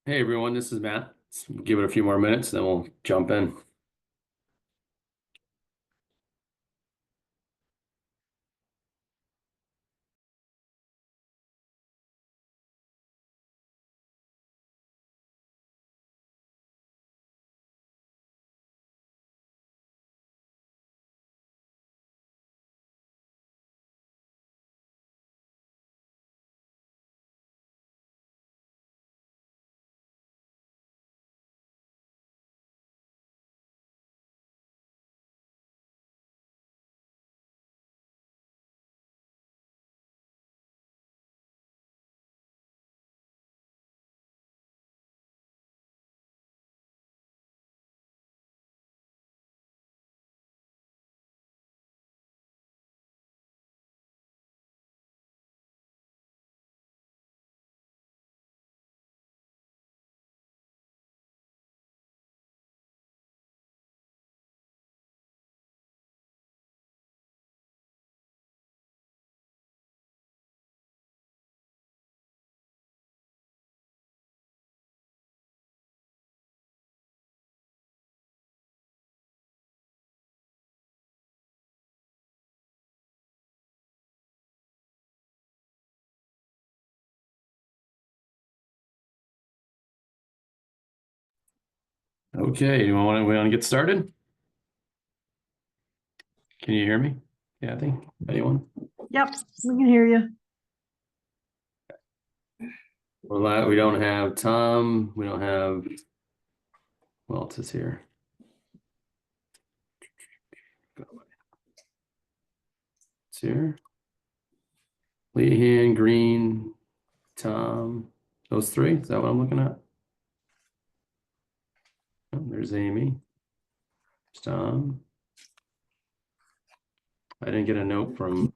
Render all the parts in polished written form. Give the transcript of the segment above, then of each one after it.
Hey everyone, this is Matt. Let's give it a few more minutes, then we'll jump in. Okay, we want to get started? Can you hear me, Kathy? Anyone? Yep, we can hear you. Well, we don't have Tom. We don't have, who else is here? It's here. Lehan, Green, Tom. Those three? Is that what I'm looking at? Oh, there's Amy. There's Tom. I didn't get a note from,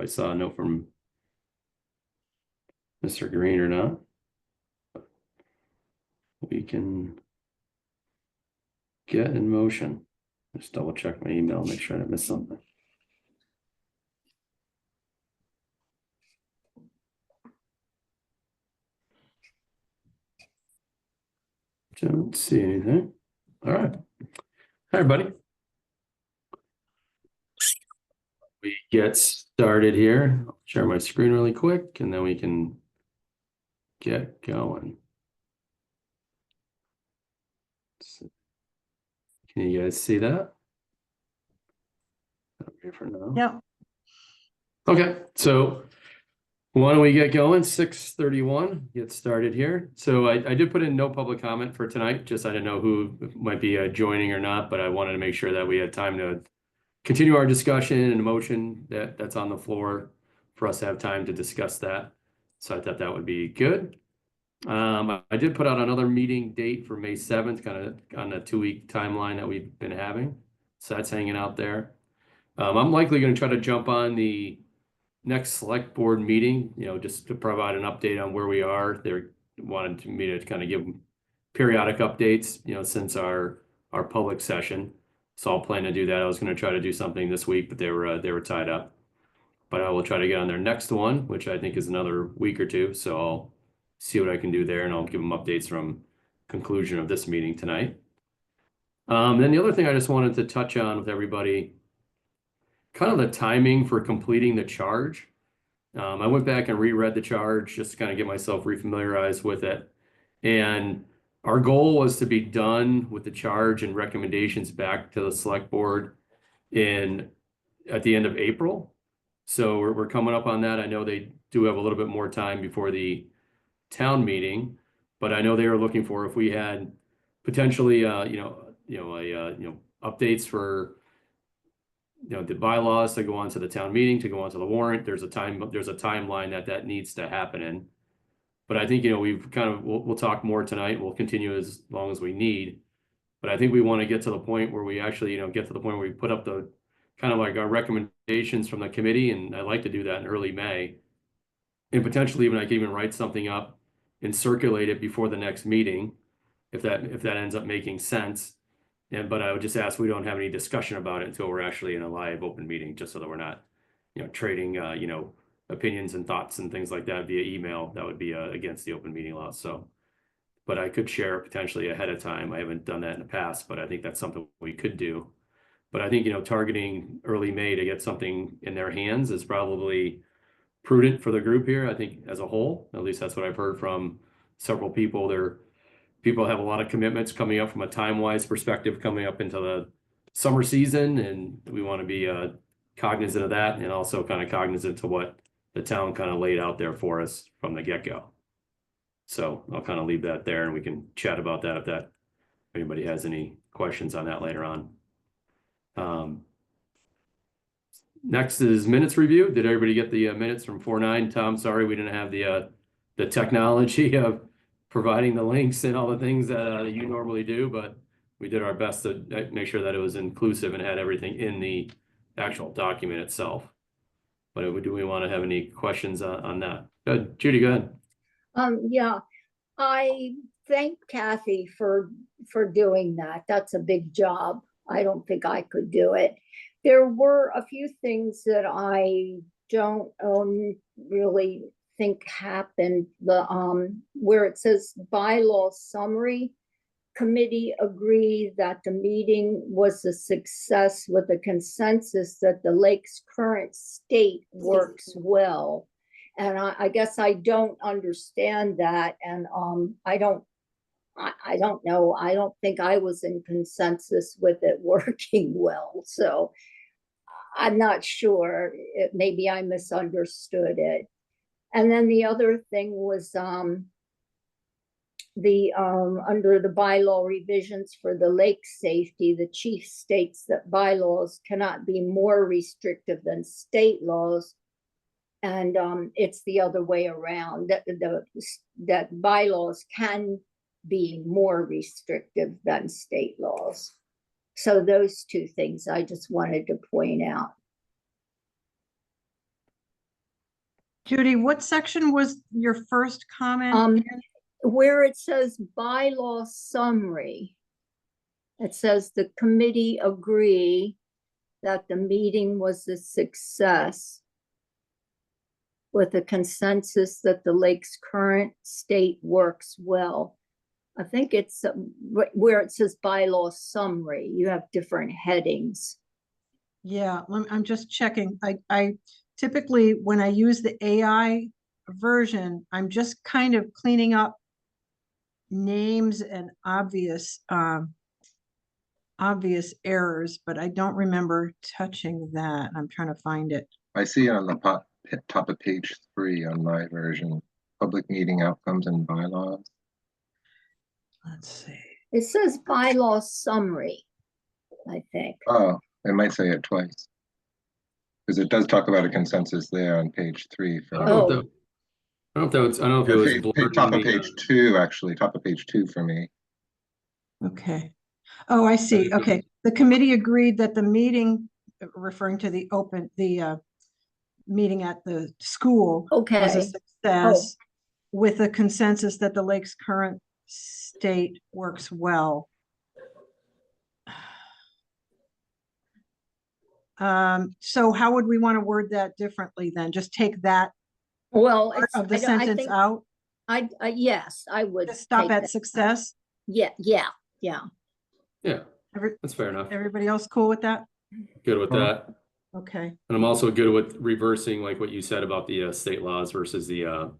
I saw a note from Mr. Green or not. We can get in motion. Just double check my email, make sure I didn't miss something. Don't see anything. All right. Hi, everybody. We get started here. I'll share my screen really quick and then we can get going. Can you guys see that? Okay for now. Yep. Okay, so why don't we get going? 6:31, get started here. So I did put in no public comment for tonight, just I didn't know who might be joining or not, but I wanted to make sure that we had time to continue our discussion and motion that's on the floor for us to have time to discuss that. So I thought that would be good. I did put out another meeting date for May 7th, kind of on a 2-week timeline that we've been having. So that's hanging out there. I'm likely going to try to jump on the next select board meeting, just to provide an update on where we are. They're wanting me to kind of give periodic updates, since our public session. So I'll plan to do that. I was going to try to do something this week, but they were tied up. But I will try to get on their next one, which I think is another week or two. So I'll see what I can do there, and I'll give them updates from conclusion of this meeting tonight. Then the other thing I just wanted to touch on with everybody, kind of the timing for completing the charge. I went back and reread the charge just to kind of get myself refamiliarized with it. And our goal was to be done with the charge and recommendations back to the select board at the end of April. So we're coming up on that. I know they do have a little bit more time before the town meeting, but I know they were looking for if we had potentially updates for the bylaws to go on to the town meeting, to go on to the warrant. There's a timeline that needs to happen in. But I think, we've we'll talk more tonight. We'll continue as long as we need. But I think we want to get to the point where we actually, get to the point where we put up the kind of like our recommendations from the committee. And I'd like to do that in early May. And potentially even I could even write something up and circulate it before the next meeting, if that ends up making sense. But I would just ask we don't have any discussion about it until we're actually in a live open meeting, just so that we're not, trading, opinions and thoughts and things like that via email. That would be against the open meeting law. So but I could share it potentially ahead of time. I haven't done that in the past, but I think that's something we could do. But I think, targeting early May to get something in their hands is probably prudent for the group here. I think as a whole, at least that's what I've heard from several people. People have a lot of commitments coming up from a time-wise perspective coming up into the summer season, and we want to be cognizant of that, and also kind of cognizant to what the town kind of laid out there for us from the get-go. So I'll kind of leave that there, and we can chat about that if anybody has any questions on that later on. Next is minutes review. Did everybody get the minutes from 4/9? Tom, sorry we didn't have the technology of providing the links and all the things that you normally do, but we did our best to make sure that it was inclusive and had everything in the actual document itself. But do we want to have any questions on that? Good. Judy, go ahead. Yeah, I thank Kathy for doing that. That's a big job. I don't think I could do it. There were a few things that I don't really think happened. Where it says bylaw summary, committee agreed that the meeting was a success with a consensus that the lake's current state works well. And I guess I don't understand that. And I don't know. I don't think I was in consensus with it working well. So I'm not sure. Maybe I misunderstood it. And then the other thing was under the bylaw revisions for the lake safety, the chief states that bylaws cannot be more restrictive than state laws. And it's the other way around, that bylaws can be more restrictive than state laws. So those two things I just wanted to point out. Judy, what section was your first comment? Where it says bylaw summary, it says the committee agree that the meeting was a success with a consensus that the lake's current state works well. I think it's where it says bylaw summary, you have different headings. Yeah, I'm just checking. I typically, when I use the AI version, I'm just kind of cleaning up names and obvious errors, but I don't remember touching that. I'm trying to find it. I see on the top of page 3 on my version, public meeting outcomes and bylaws. Let's see. It says bylaw summary, I think. Oh, it might say it twice. Because it does talk about a consensus there on page 3. For I don't know if it was blurred top of page 2, actually, top of page 2 for me. Okay. Oh, I see. Okay. The committee agreed that the meeting, referring to the meeting at the school, was a success with a consensus that the lake's current state works well. So how would we want to word that differently then? Just take that part of the sentence out? Yes, I would. Just stop at success? Yeah. That's fair enough. Everybody else cool with that? Good with that. Okay. And I'm also good with reversing, like what you said about the state laws versus the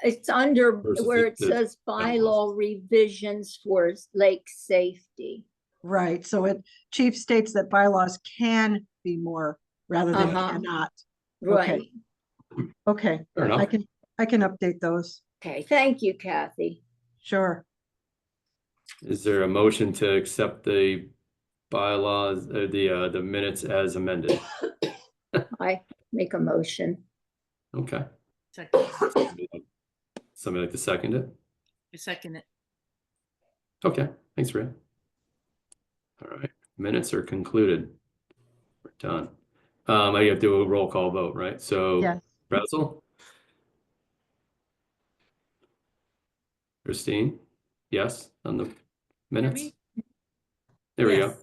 it's under where it says bylaw revisions for lake safety. Right. So it chief states that bylaws can be more rather than cannot. Right. Okay. Fair enough. I can update those. Okay. Thank you, Kathy. Sure. Is there a motion to accept the bylaws, the minutes as amended? I make a motion. Okay. Second. Somebody like to second it? I second it. Okay, thanks, Ray. All right, minutes are concluded. We're done. I have to do a roll call vote, right? So, Yes. Brazel? Christine? Yes, on the minutes? There we go.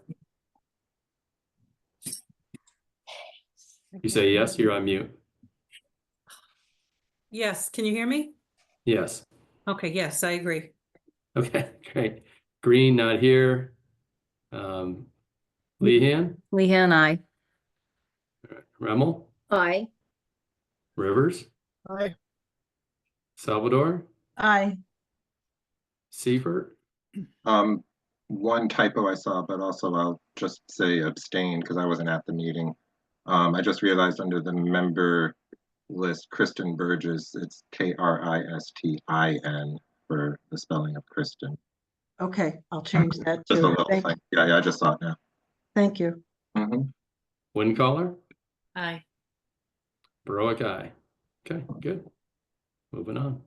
You say yes, you're on mute. Yes, can you hear me? Yes. Okay, yes, I agree. Okay, great. Green, not here. Lehan, Lehan, I. Remmel, Aye. Rivers, Aye. Salvador, Aye. Seifert. One typo I saw, but also I'll just say abstain because I wasn't at the meeting. I just realized under the member list, Kristen Burgess, it's Kristin for the spelling of Kristen. Okay, I'll change that Just a too. little thing. Yeah, I just saw it now. Thank you. Mhm. Windcaller, Aye. Baroic eye. Okay, good. Moving on.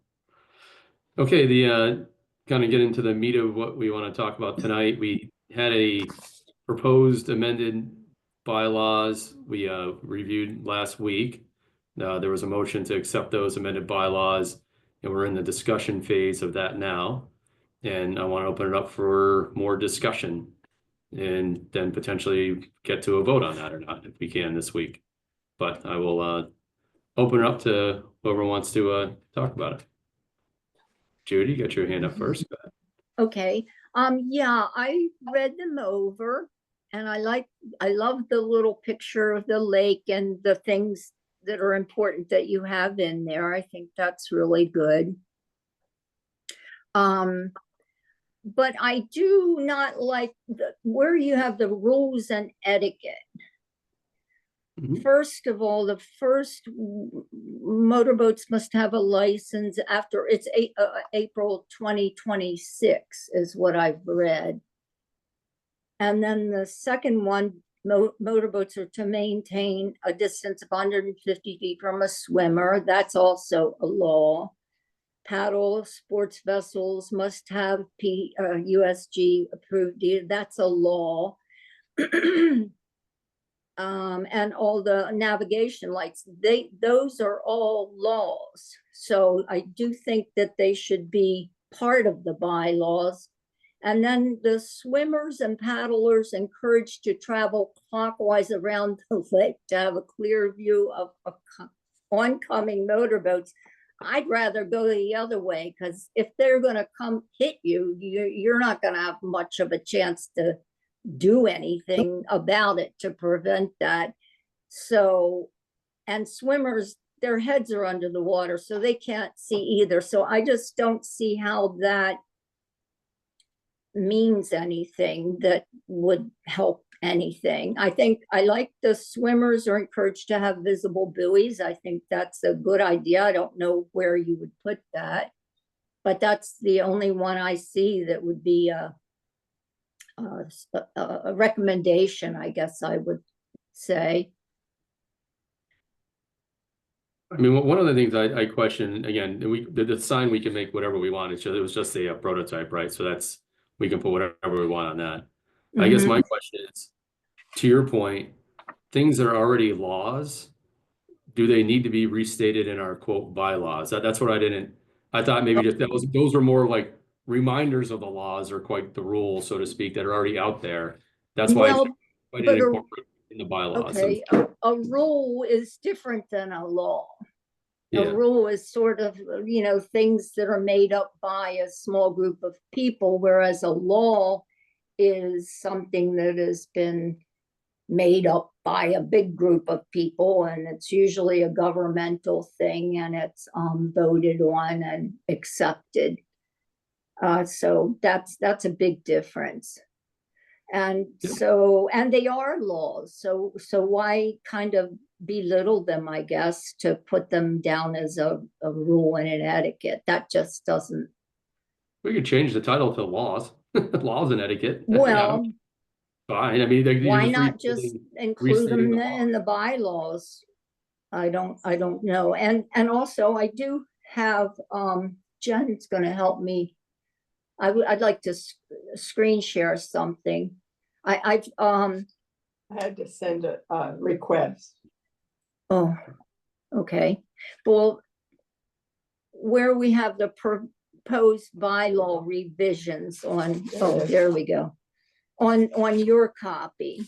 Okay, the kind of get into the meat of what we want to talk about tonight. We had a proposed amended bylaws we reviewed last week. There was a motion to accept those amended bylaws, and we're in the discussion phase of that now. And I want to open it up for more discussion and then potentially get to a vote on that or not if we can this week. But I will open it up to whoever wants to talk about it. Judy, got your hand up first. Go ahead. Okay, yeah, I read them over and I love the little picture of the lake and the things that are important that you have in there. I think that's really good. But I do not like where you have the rules and etiquette. Mhm. First of all, the first motorboats must have a license after it's April 2026 is what I've read. And then the second one, motorboats are to maintain a distance of 150 feet from a swimmer. That's also a law. Paddle sports vessels must have USG approved. That's a law. And all the navigation lights, those are all laws. So I do think that they should be part of the bylaws. And then the swimmers and paddlers encouraged to travel clockwise around the lake to have a clear view of oncoming motorboats. I'd rather go the other way because if they're going to come hit you, you're not going to have much of a chance to do anything about it to prevent that. So, and swimmers, their heads are under the water, so they can't see either. So I just don't see how that means anything that would help anything. I think I like the swimmers are encouraged to have visible buoys. I think that's a good idea. I don't know where you would put that, but that's the only one I see that would be a recommendation, I guess I would say. I mean, one of the things I question, again, the sign we can make whatever we want. It was just a prototype, right? So we can put whatever we want on that. I guess my question is, to your point, things that are already laws, do they need to be restated in our quote bylaws? That's what I thought maybe just those are more like reminders of the laws or quite the rules, so to speak, that are already out there. That's why I didn't incorporate in the bylaws. Okay, a rule is different than a law. Yeah. A rule is sort of, things that are made up by a small group of people, whereas a law is something that has been made up by a big group of people, and it's usually a governmental thing, and it's voted on and accepted. So that's a big difference. And so, and they are laws. So why kind of belittle them, I guess, to put them down as a rule and an etiquette? That just doesn't. We could change the title to laws, laws and etiquette. Well, fine. I mean, why not just include them in the bylaws? I don't know. And also I do have, Jen's going to help me. I'd like to screen share something. I had to send a request. Oh, okay. Well, where we have the proposed bylaw revisions on, oh, there we go. On your copy.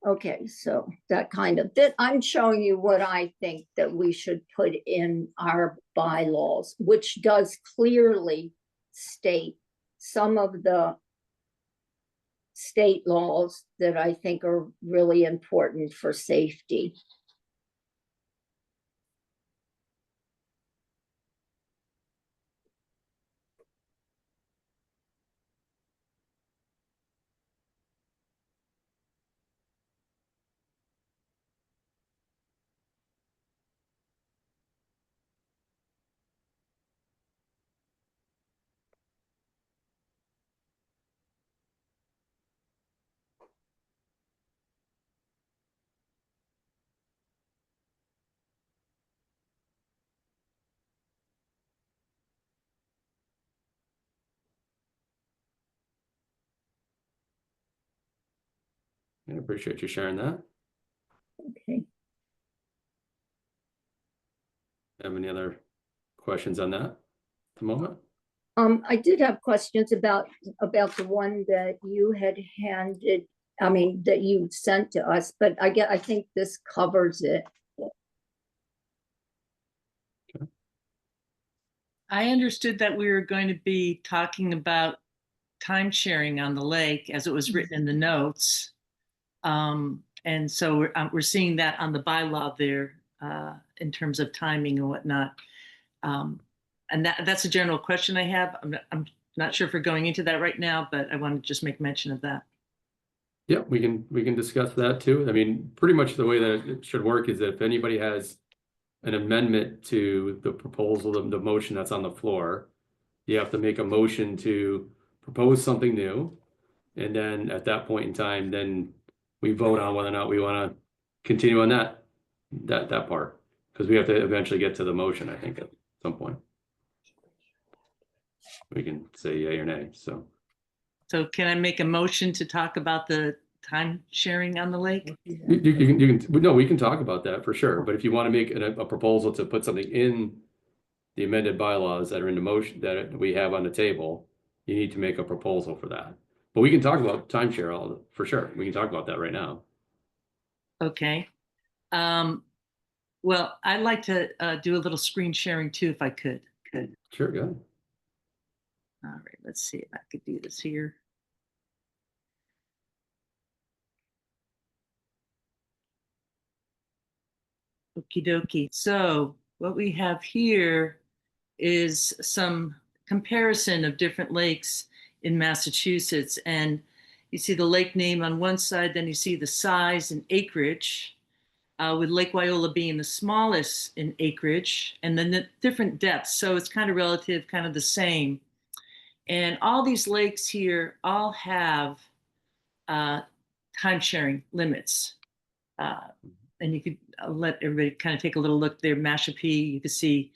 Okay, so that kind of, that I'm showing you what I think that we should put in our bylaws, which does clearly state some of the state laws that I think are really important for safety. I appreciate you sharing that. Okay. Have any other questions on that at the moment? I did have questions about the one that you had handed, I mean, that you sent to us, but I think this covers it. I understood that we were going to be talking about time sharing on the lake as it was written in the notes. And so we're seeing that on the bylaw there in terms of timing and whatnot. And that's a general question I have. I'm not sure if we're going into that right now, but I want to just make mention of that. Yeah, we can discuss that too. I mean, pretty much the way that it should work is that if anybody has an amendment to the proposal of the motion that's on the floor, you have to make a motion to propose something new. And then at that point in time, then we vote on whether or not we want to continue on that part. Because we have to eventually get to the motion, I think, at some point. We can say yay or nay, so. So can I make a motion to talk about the time sharing on the lake? You can, no, we can talk about that for sure. But if you want to make a proposal to put something in the amended bylaws that are in the motion that we have on the table, you need to make a proposal for that. But we can talk about timeshare all for sure. We can talk about that right now. Okay. Well, I'd like to do a little screen sharing too, if I could. Sure, go ahead. All right, let's see if I could do this here. Okie dokie. So what we have here is some comparison of different lakes in Massachusetts. And you see the lake name on one side, then you see the size and acreage, with Lake Wyola being the smallest in acreage, and then the different depths. So it's kind of relative, kind of the same. And all these lakes here all have time sharing limits. And you could let everybody kind of take a little look there. Mashpee, you can see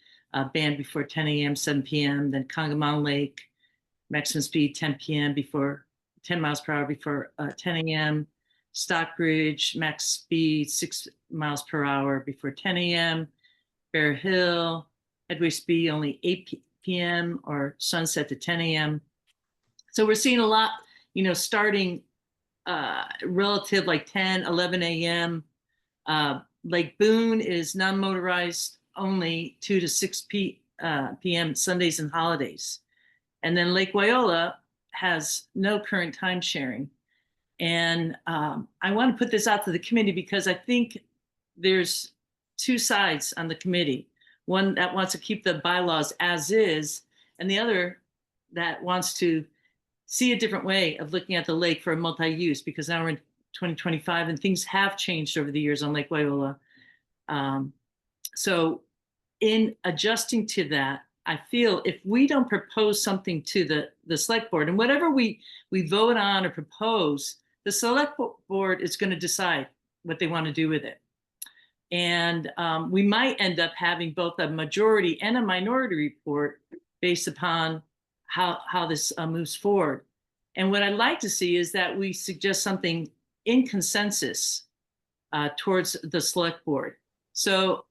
banned before 10 a.m., 7 p.m. Then Congamon Lake, maximum speed 10 p.m. before 10 miles per hour before 10 a.m. Stockbridge, max speed 6 miles per hour before 10 a.m. Bear Hill, headway speed only 8 p.m. or sunset to 10 a.m. So we're seeing a lot, starting relative like 10, 11 a.m. Lake Boone is non-motorized only 2 to 6 p.m. Sundays and holidays. And then Lake Wyola has no current time sharing. And I want to put this out to the committee because I think there's two sides on the committee. One that wants to keep the bylaws as is, and the other that wants to see a different way of looking at the lake for a multi-use, because now we're in 2025 and things have changed over the years on Lake Wyola. So in adjusting to that, I feel if we don't propose something to the select board, and whatever we vote on or propose, the select board is going to decide what they want to do with it. And we might end up having both a majority and a minority report based upon how this moves forward. And what I'd like to see is that we suggest something in consensus towards the select board. So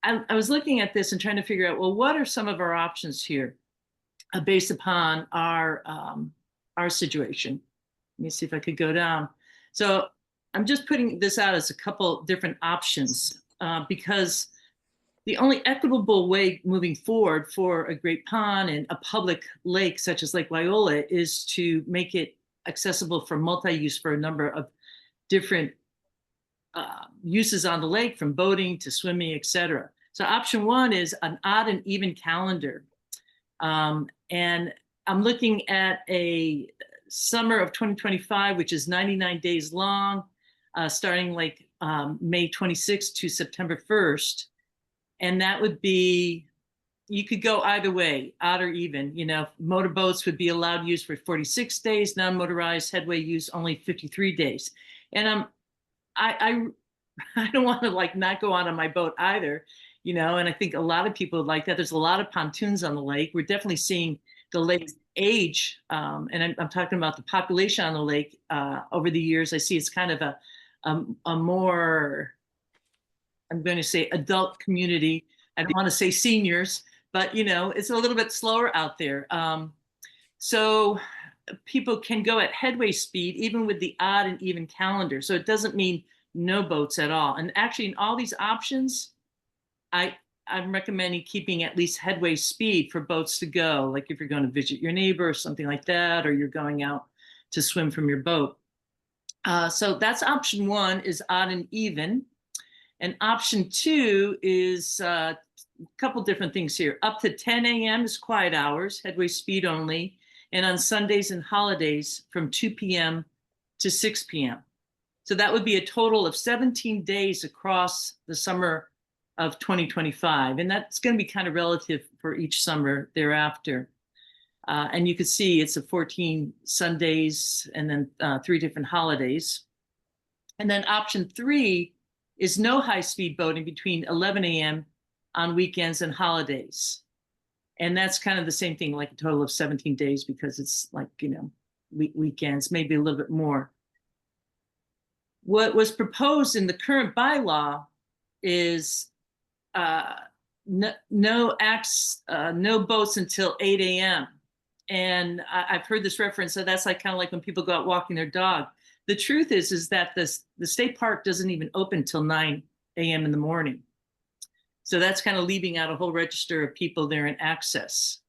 I was looking at this and trying to figure out, well, what are some of our options here based upon our situation? Let me see if I could go down. So I'm just putting this out as a couple different options because the only equitable way moving forward for a great pond and a public lake such as Lake Wyola is to make it accessible for multi-use for a number of different uses on the lake, from boating to swimming, etc. So option one is an odd and even calendar. And I'm looking at a summer of 2025, which is 99 days long, starting like May 26th to September 1st. And that would be, you could go either way, odd or even. You know, motorboats would be allowed use for 46 days, non-motorized headway use only 53 days. And I don't want to like not go out on my boat either, you know, and I think a lot of people like that. There's a lot of pontoons on the lake. We're definitely seeing the lake age, and I'm talking about the population on the lake over the years. I see it's kind of a more, I'm going to say adult community. I don't want to say seniors, but you know, it's a little bit slower out there. So people can go at headway speed, even with the odd and even calendar. So it doesn't mean no boats at all. And actually in all these options, I'm recommending keeping at least headway speed for boats to go. Like if you're going to visit your neighbor or something like that, or you're going out to swim from your boat. So that's option one, is odd and even. And option two is a couple different things here. Up to 10 a.m. is quiet hours, headway speed only. And on Sundays and holidays from 2 p.m. to 6 p.m. So that would be a total of 17 days across the summer of 2025. And that's going to be kind of relative for each summer thereafter. And you can see it's a 14 Sundays and then 3 different holidays. And then option 3 is no high-speed boating between 11 a.m. on weekends and holidays. And that's kind of the same thing, like a total of 17 days, because it's like, you know, weekends, maybe a little bit more. What was proposed in the current bylaw is no boats until 8 a.m. And I've heard this reference, so that's like kind of like when people go out walking their dog. The truth is that the state park doesn't even open till 9 a.m. in the morning. So that's kind of leaving out a whole register of people there in access.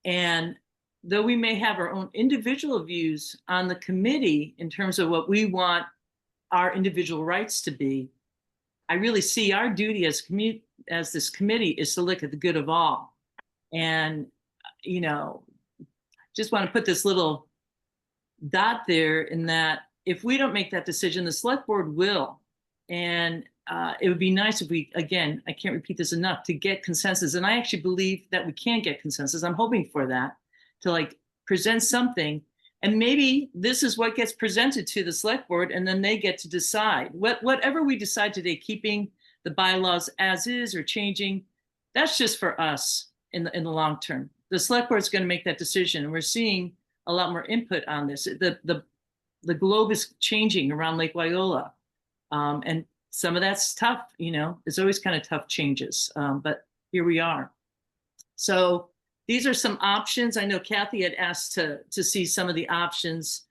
And though we may have our own individual views on the committee in terms of what we want our individual rights to be, I really see our duty as this committee is to look at the good of all. And, you know, just want to put this little dot there in that if we don't make that decision, the select board will. And it would be nice if we, again, I can't repeat this enough, to get consensus. And I actually believe that we can get consensus. I'm hoping for that, to like present something. And maybe this is what gets presented to the select board, and then they get to decide. Whatever we decide today, keeping the bylaws as is or changing, that's just for us in the long term. The select board is going to make that decision. And we're seeing a lot more input on this. The globe is changing around Lake Wyola. And some of that's tough, you know, it's always kind of tough changes, but here we are. So these are some options. I know Kathy had asked to see some of the options,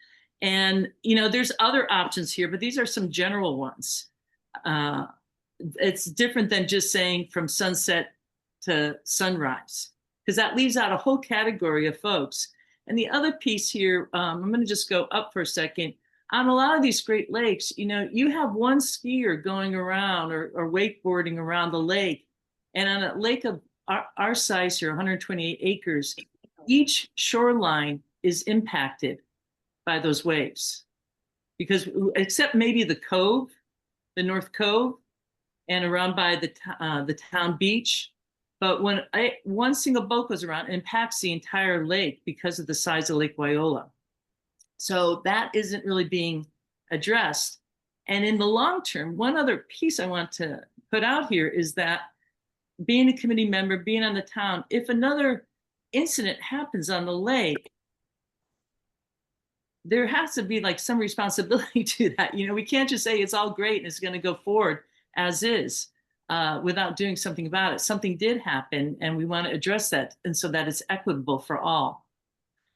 and, you know, there's other options here, but these are some general ones. It's different than just saying from sunset to sunrise, because that leaves out a whole category of folks. And the other piece here, I'm going to just go up for a second. On a lot of these Great Lakes, you know, you have one skier going around or wakeboarding around the lake. And on a lake of our size here, 128 acres, each shoreline is impacted by those waves. Because except maybe the cove, the North Cove, and around by the town beach. But when one single boat goes around, it impacts the entire lake because of the size of Lake Wyola. So that isn't really being addressed. And in the long term, one other piece I want to put out here is that being a committee member, being on the town, if another incident happens on the lake, there has to be like some responsibility to that. You know, we can't just say it's all great and it's going to go forward as is without doing something about it. Something did happen and we want to address that, and so that it's equitable for all.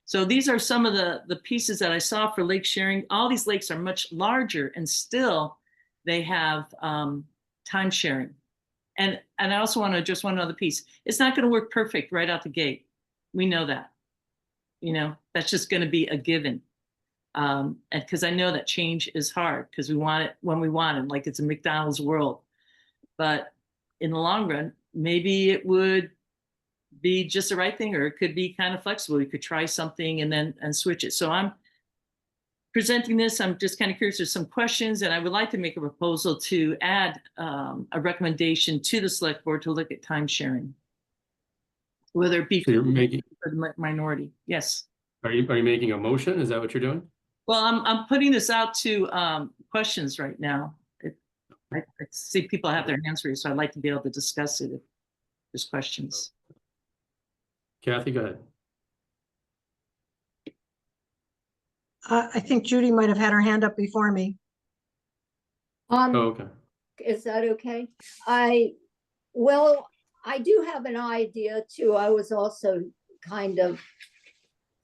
So these are some of the pieces that I saw for lake sharing. All these lakes are much larger and still they have time sharing. And I also want to just one other piece. It's not going to work perfect right out the gate. We know that. You know, that's just going to be a given. And because I know that change is hard because we want it when we want it, like it's a McDonald's world. But in the long run, maybe it would be just the right thing, or it could be kind of flexible. You could try something and then switch it. So I'm presenting this. I'm just kind of curious. There's some questions, and I would like to make a proposal to add a recommendation to the select board to look at time sharing, whether it be So you're making, for the minority. Yes. are you making a motion? Is that what you're doing? Well, I'm putting this out to questions right now. I see people have their hands raised, so I'd like to be able to discuss it if there's questions. Kathy, go ahead. I think Judy might have had her hand up before me. Oh, okay. Is that okay? Well, I do have an idea too. I was also kind of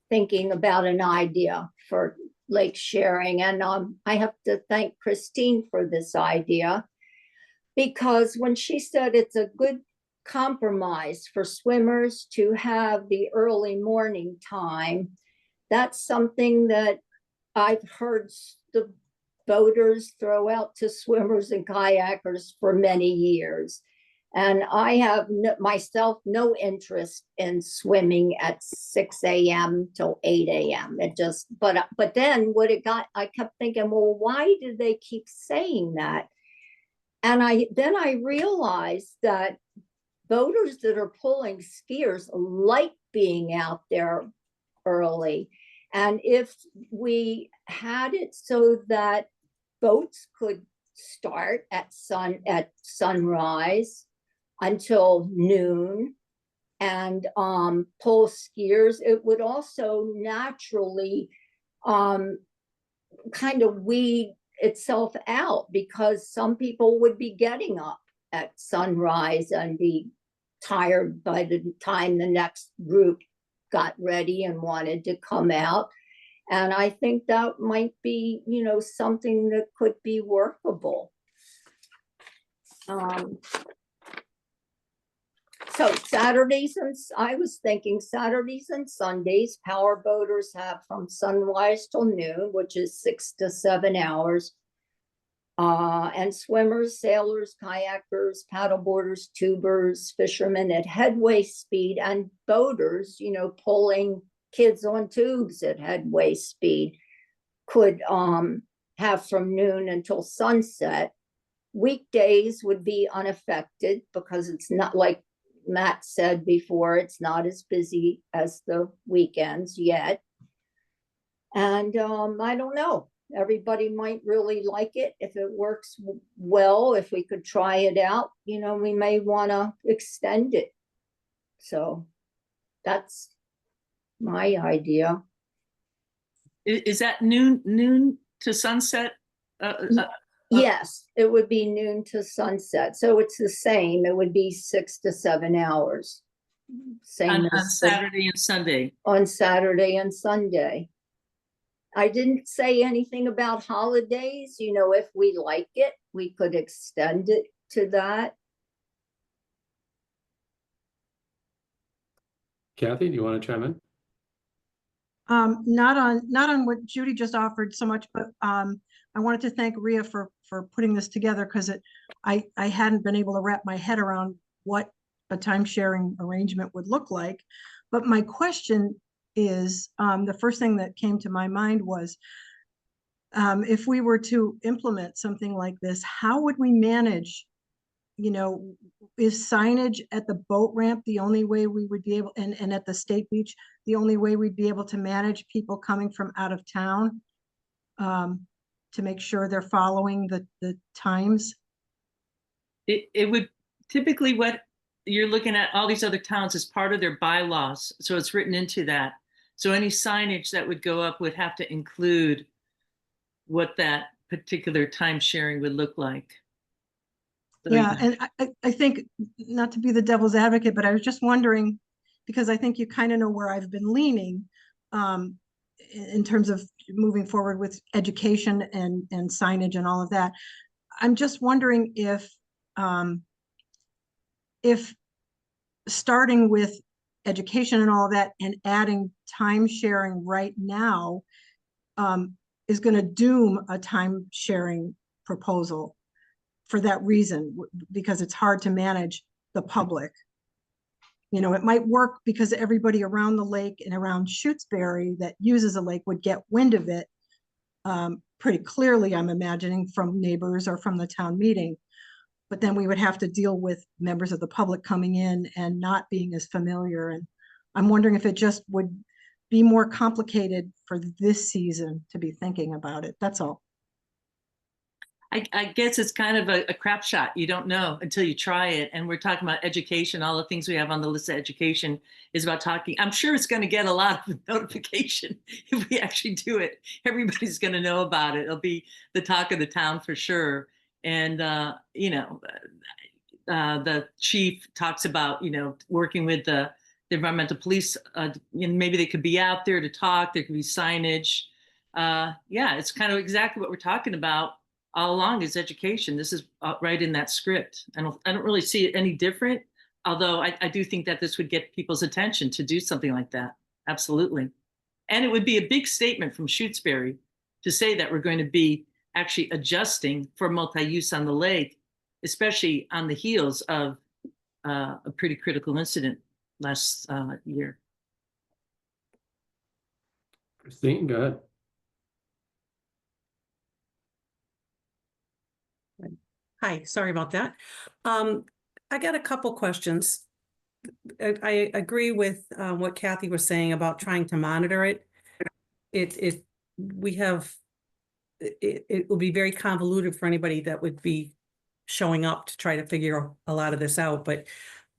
thinking about an idea for lake sharing, and I have to thank Christine for this idea, because when she said it's a good compromise for swimmers to have the early morning time, that's something that I've heard the boaters throw out to swimmers and kayakers for many years. And I have myself no interest in swimming at 6 a.m. till 8 a.m. It just, but then what it got, I kept thinking, well, why did they keep saying that? And then I realized that boaters that are pulling skiers like being out there early. And if we had it so that boats could start at sunrise until noon, and pull skiers, it would also naturally kind of weed itself out, because some people would be getting up at sunrise and be tired by the time the next group got ready and wanted to come out. And I think that might be, you know, something that could be workable. So Saturdays, and I was thinking Saturdays and Sundays, power boaters have from sunrise till noon, which is 6 to 7 hours. And swimmers, sailors, kayakers, paddleboarders, tubers, fishermen at headway speed, and boaters, you know, pulling kids on tubes at headway speed could have from noon until sunset. Weekdays would be unaffected because it's not, like Matt said before, it's not as busy as the weekends yet. And I don't know, everybody might really like it. If it works well, if we could try it out, you know, we may want to extend it. So that's my idea. Is that noon to sunset? Yes, it would be noon to sunset. So it's the same. It would be 6 to 7 hours. Same on Saturday and Sunday. On Saturday and Sunday. I didn't say anything about holidays. You know, if we like it, we could extend it to that. Kathy, do you want to chime in? Not on what Judy just offered so much, but I wanted to thank Rhea for putting this together, because I hadn't been able to wrap my head around what a time sharing arrangement would look like. But my question is, the first thing that came to my mind was, if we were to implement something like this, how would we manage? You know, is signage at the boat ramp the only way we would be able, and at the state beach, the only way we'd be able to manage people coming from out of town, to make sure they're following the times? It would typically, what you're looking at, all these other towns as part of their bylaws. So it's written into that. So any signage that would go up would have to include what that particular time sharing would look like. So Yeah, and I think, not to be the devil's advocate, but I was just wondering, because I think you kind of know where I've been leaning, in terms of moving forward with education and signage and all of that. I'm just wondering if starting with education and all of that and adding time sharing right now is going to doom a time sharing proposal for that reason, because it's hard to manage the public. You know, it might work because everybody around the lake and around Shutesbury that uses a lake would get wind of it pretty clearly, I'm imagining, from neighbors or from the town meeting. But then we would have to deal with members of the public coming in and not being as familiar. And I'm wondering if it just would be more complicated for this season to be thinking about it. That's all. I guess it's kind of a crap shot. You don't know until you try it. And we're talking about education. All the things we have on the list of education is about talking. I'm sure it's going to get a lot of notification if we actually do it. Everybody's going to know about it. It'll be the talk of the town for sure. And, you know, the chief talks about, you know, working with the environmental police. Maybe they could be out there to talk. There could be signage. Yeah, it's kind of exactly what we're talking about all along is education. This is right in that script. I don't really see it any different, although I do think that this would get people's attention to do something like that. Absolutely. And it would be a big statement from Shutesbury to say that we're going to be actually adjusting for multi-use on the lake, especially on the heels of a pretty critical incident last year. Christine, go ahead. Hi, sorry about that. I got a couple questions. I agree with what Kathy was saying about trying to monitor it. It will be very convoluted for anybody that would be showing up to try to figure a lot of this out. But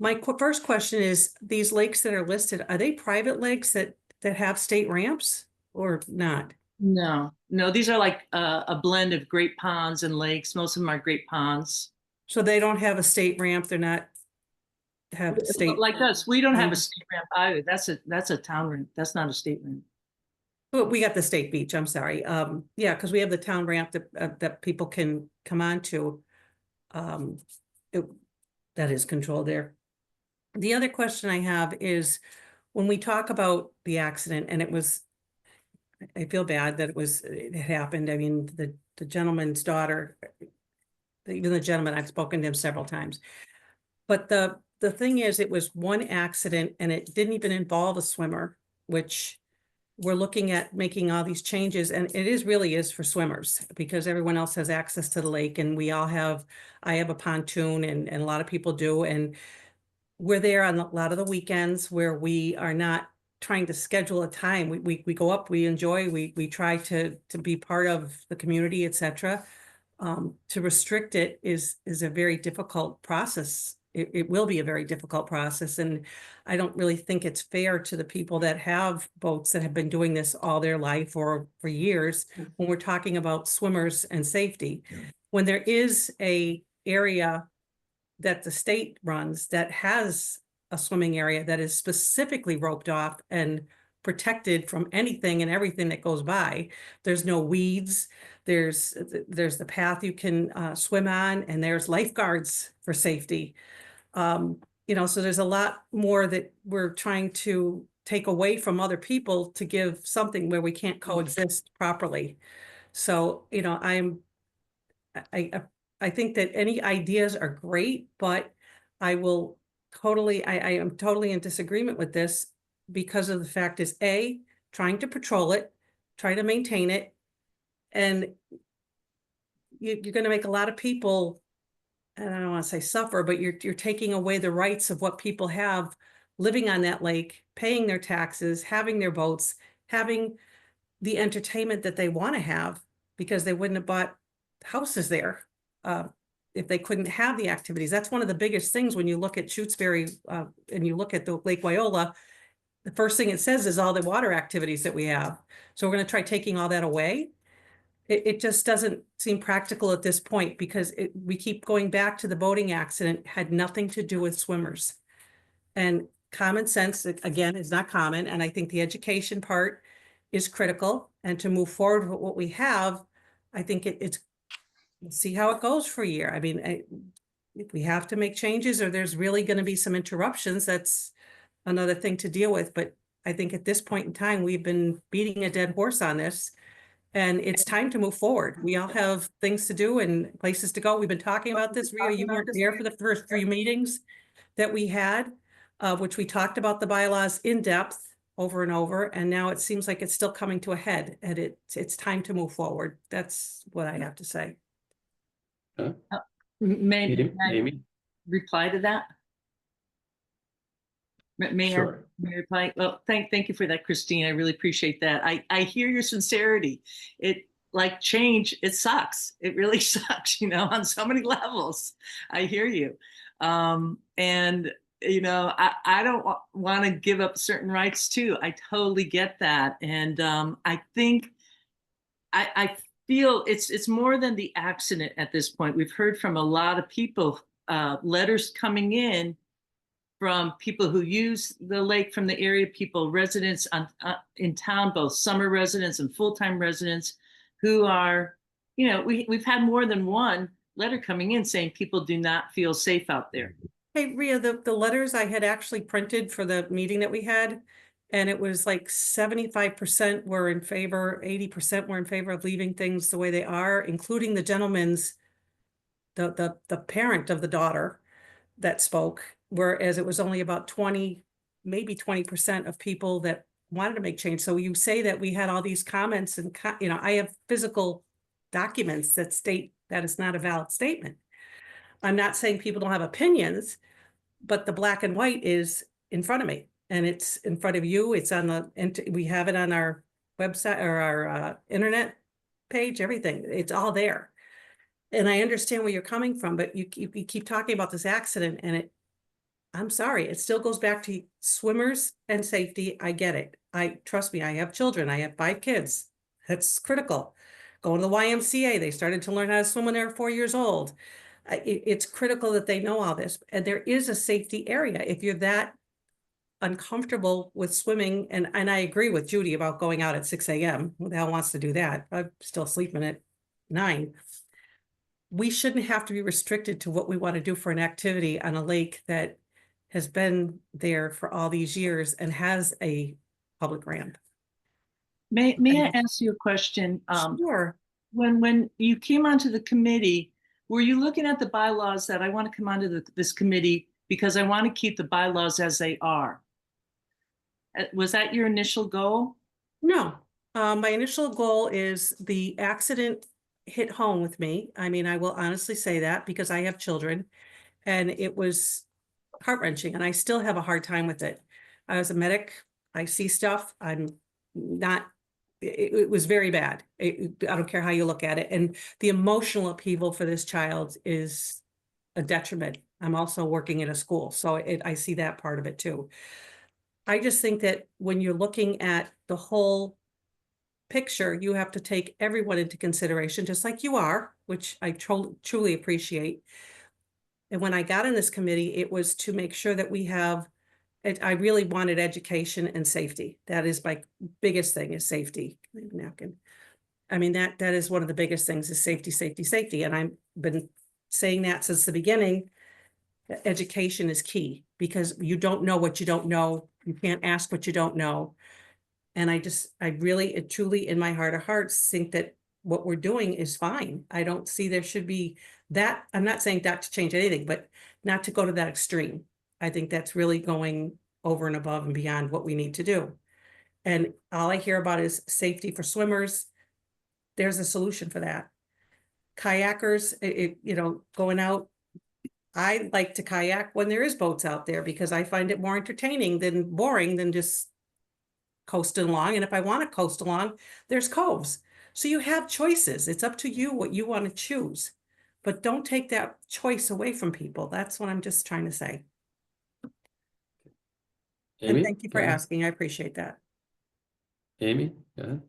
my first question is, these lakes that are listed, are they private lakes that have state ramps or not? No, these are like a blend of great ponds and lakes. Most of them are great ponds. So they don't have a state ramp. They're not have state like us. We don't have a state ramp either. That's a town ramp. That's not a state ramp. Well, we got the state beach. I'm sorry. Yeah, because we have the town ramp that people can come on to. That is controlled there. The other question I have is, when we talk about the accident, and I feel bad that it happened. I mean, the gentleman's daughter, even the gentleman, I've spoken to him several times. But the thing is, it was one accident and it didn't even involve a swimmer, which we're looking at making all these changes. And it really is for swimmers, because everyone else has access to the lake, and I have a pontoon, and a lot of people do. And we're there on a lot of the weekends where we are not trying to schedule a time. We go up, we enjoy, we try to be part of the community, etc. To restrict it is a very difficult process. It will be a very difficult process. And I don't really think it's fair to the people that have boats that have been doing this all their life or for years, when we're talking about swimmers and safety. Yeah. When there is a area that the state runs that has a swimming area that is specifically roped off and protected from anything and everything that goes by. There's no weeds. There's the path you can swim on, and there's lifeguards for safety. You know, so there's a lot more that we're trying to take away from other people to give something where we can't coexist properly. So, you know, I think that any ideas are great, but I am totally in disagreement with this, because of the fact is, A, trying to patrol it, try to maintain it, and you're going to make a lot of people, and I don't want to say suffer, but you're taking away the rights of what people have living on that lake, paying their taxes, having their boats, having the entertainment that they want to have, because they wouldn't have bought houses there if they couldn't have the activities. That's one of the biggest things when you look at Shutesbury and you look at the Lake Wyola. The first thing it says is all the water activities that we have. So we're going to try taking all that away. It just doesn't seem practical at this point, because we keep going back to the boating accident had nothing to do with swimmers. And common sense, again, is not common, and I think the education part is critical, and to move forward with what we have, I think it's, we'll see how it goes for a year. I mean, if we have to make changes or there's really gonna be some interruptions, that's another thing to deal with, but I think at this point in time, we've been beating a dead horse on this. And it's time to move forward. We all have things to do and places to go. We've been talking about this, Rhea, you weren't there for the first 3 meetings that we had, which we talked about the bylaws in depth over and over, and now it seems like it's still coming to a head, and it's time to move forward. That's what I have to say. May Amy? I Amy? reply to that? May Sure. I reply? Well, thank you for that, Christine. I really appreciate that. I hear your sincerity. It, like change, it sucks. It really sucks, you know, on so many levels. I hear you. And you know, I don't want to give up certain rights too. I totally get that. And I think I feel it's more than the accident at this point. We've heard from a lot of people, letters coming in from people who use the lake from the area, people, residents in town, both summer residents and full-time residents who are, you know, we've had more than one letter coming in saying people do not feel safe out there. Hey, Rhea, the letters I had actually printed for the meeting that we had, and it was like 75% were in favor, 80% were in favor of leaving things the way they are, including the gentleman's, the parent of the daughter that spoke, whereas it was only about 20, maybe 20% of people that wanted to make change. So you say that we had all these comments and, you know, I have physical documents that state that it's not a valid statement. I'm not saying people don't have opinions, but the black and white is in front of me, and it's in front of you. It's on the, we have it on our website or our internet page, everything. It's all there. And I understand where you're coming from, but you keep talking about this accident, and I'm sorry, it still goes back to swimmers and safety. I get it. Trust me, I have children. I have 5 kids. That's critical. Going to the YMCA, they started to learn how to swim when they were 4 years old. It's critical that they know all this. And there is a safety area. If you're that uncomfortable with swimming, and I agree with Judy about going out at 6 a.m. Who the hell wants to do that? I'm still sleeping at 9. We shouldn't have to be restricted to what we want to do for an activity on a lake that has been there for all these years and has a public ramp. May I ask you a question? Sure. When you came onto the committee, were you looking at the bylaws that I want to come onto this committee because I want to keep the bylaws as they are? Was that your initial goal? No, my initial goal is the accident hit home with me. I mean, I will honestly say that because I have children, and it was heart-wrenching, and I still have a hard time with it. I was a medic. I see stuff. I'm not, it was very bad. I don't care how you look at it. And the emotional upheaval for this child is a detriment. I'm also working in a school, so I see that part of it too. I just think that when you're looking at the whole picture, you have to take everyone into consideration, just like you are, which I truly appreciate. And when I got in this committee, it was to make sure that we have, I really wanted education and safety. That is my biggest thing, is safety. Napkin. I mean, that is one of the biggest things, is safety, safety, safety. And I've been saying that since the beginning. Education is key, because you don't know what you don't know. You can't ask what you don't know. And I really, truly, in my heart of hearts, think that what we're doing is fine. I don't see there should be that. I'm not saying that to change anything, but not to go to that extreme. I think that's really going over and above and beyond what we need to do. And all I hear about is safety for swimmers. There's a solution for that. Kayakers, you know, going out. I like to kayak when there is boats out there, because I find it more entertaining than boring than just coasting along. And if I want to coast along, there's coves. So you have choices. It's up to you what you want to choose, but don't take that choice away from people. That's what I'm just trying to say. Amy? And thank you for Go ahead. asking. I appreciate that. Amy, go ahead.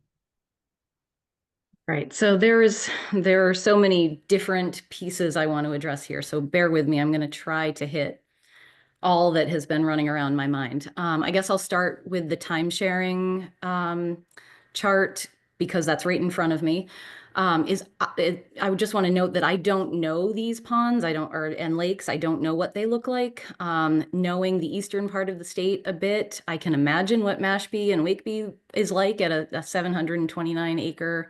Right. So there are so many different pieces I want to address here. So bear with me. I'm going to try to hit all that has been running around my mind. I guess I'll start with the time sharing chart because that's right in front of me. I would just want to note that I don't know these ponds, and lakes. I don't know what they look like. Knowing the eastern part of the state a bit, I can imagine what Mashpee and Wakeby is like at a 729 acre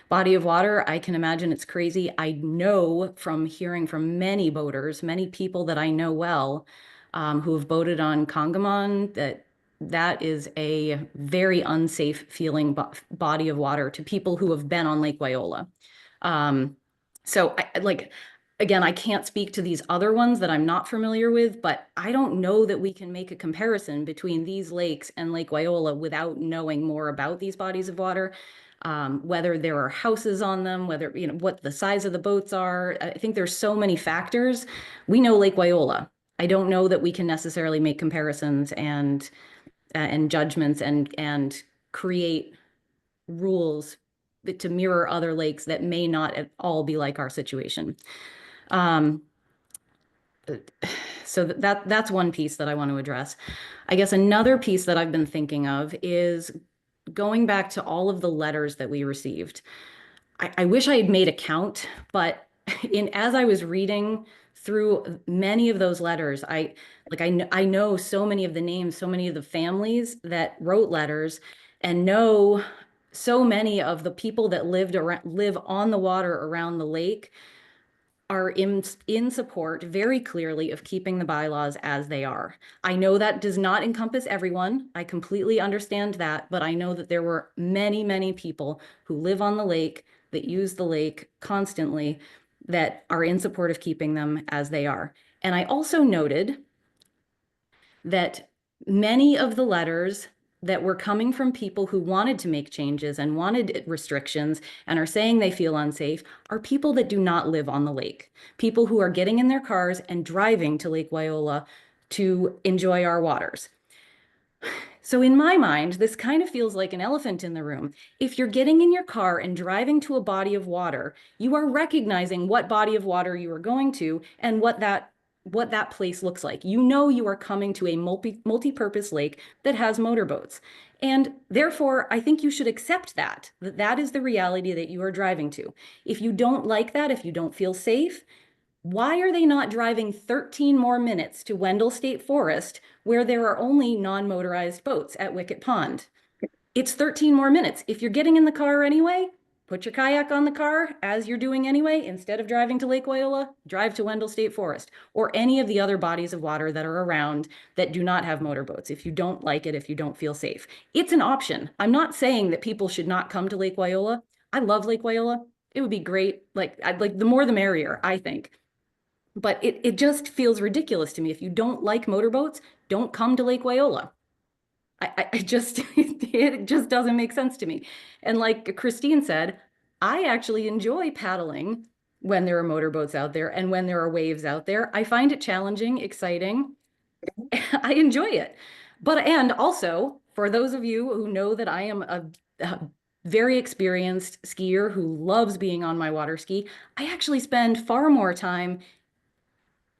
body of water. I can imagine it's crazy. I know from hearing from many boaters, many people that I know well, who have boated on Congamon, that is a very unsafe feeling body of water to people who have been on Lake Wyola. So again, I can't speak to these other ones that I'm not familiar with, but I don't know that we can make a comparison between these lakes and Lake Wyola without knowing more about these bodies of water. Whether there are houses on them, whether, what the size of the boats are. I think there's so many factors. We know Lake Wyola. I don't know that we can necessarily make comparisons and judgments and create rules to mirror other lakes that may not at all be like our situation. So that's one piece that I want to address. I guess another piece that I've been thinking of is going back to all of the letters that we received. I wish I had made a count, but as I was reading through many of those letters, I know so many of the names, so many of the families that wrote letters, and know so many of the people that live on the water around the lake are in support very clearly of keeping the bylaws as they are. I know that does not encompass everyone. I completely understand that, but I know that there were many, many people who live on the lake, that use the lake constantly, that are in support of keeping them as they are. And I also noted that many of the letters that were coming from people who wanted to make changes and wanted restrictions and are saying they feel unsafe are people that do not live on the lake, people who are getting in their cars and driving to Lake Wyola to enjoy our waters. So in my mind, this kind of feels like an elephant in the room. If you're getting in your car and driving to a body of water, you are recognizing what body of water you are going to and what that place looks like. You know you are coming to a multi-purpose lake that has motorboats. And therefore, I think you should accept that is the reality that you are driving to. If you don't like that, if you don't feel safe, why are they not driving 13 more minutes to Wendell State Forest, where there are only non-motorized boats at Wicket Pond? It's 13 more minutes. If you're getting in the car anyway, put your kayak on the car as you're doing anyway. Instead of driving to Lake Wyola, drive to Wendell State Forest or any of the other bodies of water that are around that do not have motorboats. If you don't like it, if you don't feel safe, it's an option. I'm not saying that people should not come to Lake Wyola. I love Lake Wyola. It would be great. I'd like the more the merrier, I think. But it just feels ridiculous to me. If you don't like motorboats, don't come to Lake Wyola. I just, it just doesn't make sense to me. And like Christine said, I actually enjoy paddling when there are motorboats out there and when there are waves out there. I find it challenging, exciting. I enjoy it. And also, for those of you who know that I am a very experienced skier who loves being on my water ski, I actually spend far more time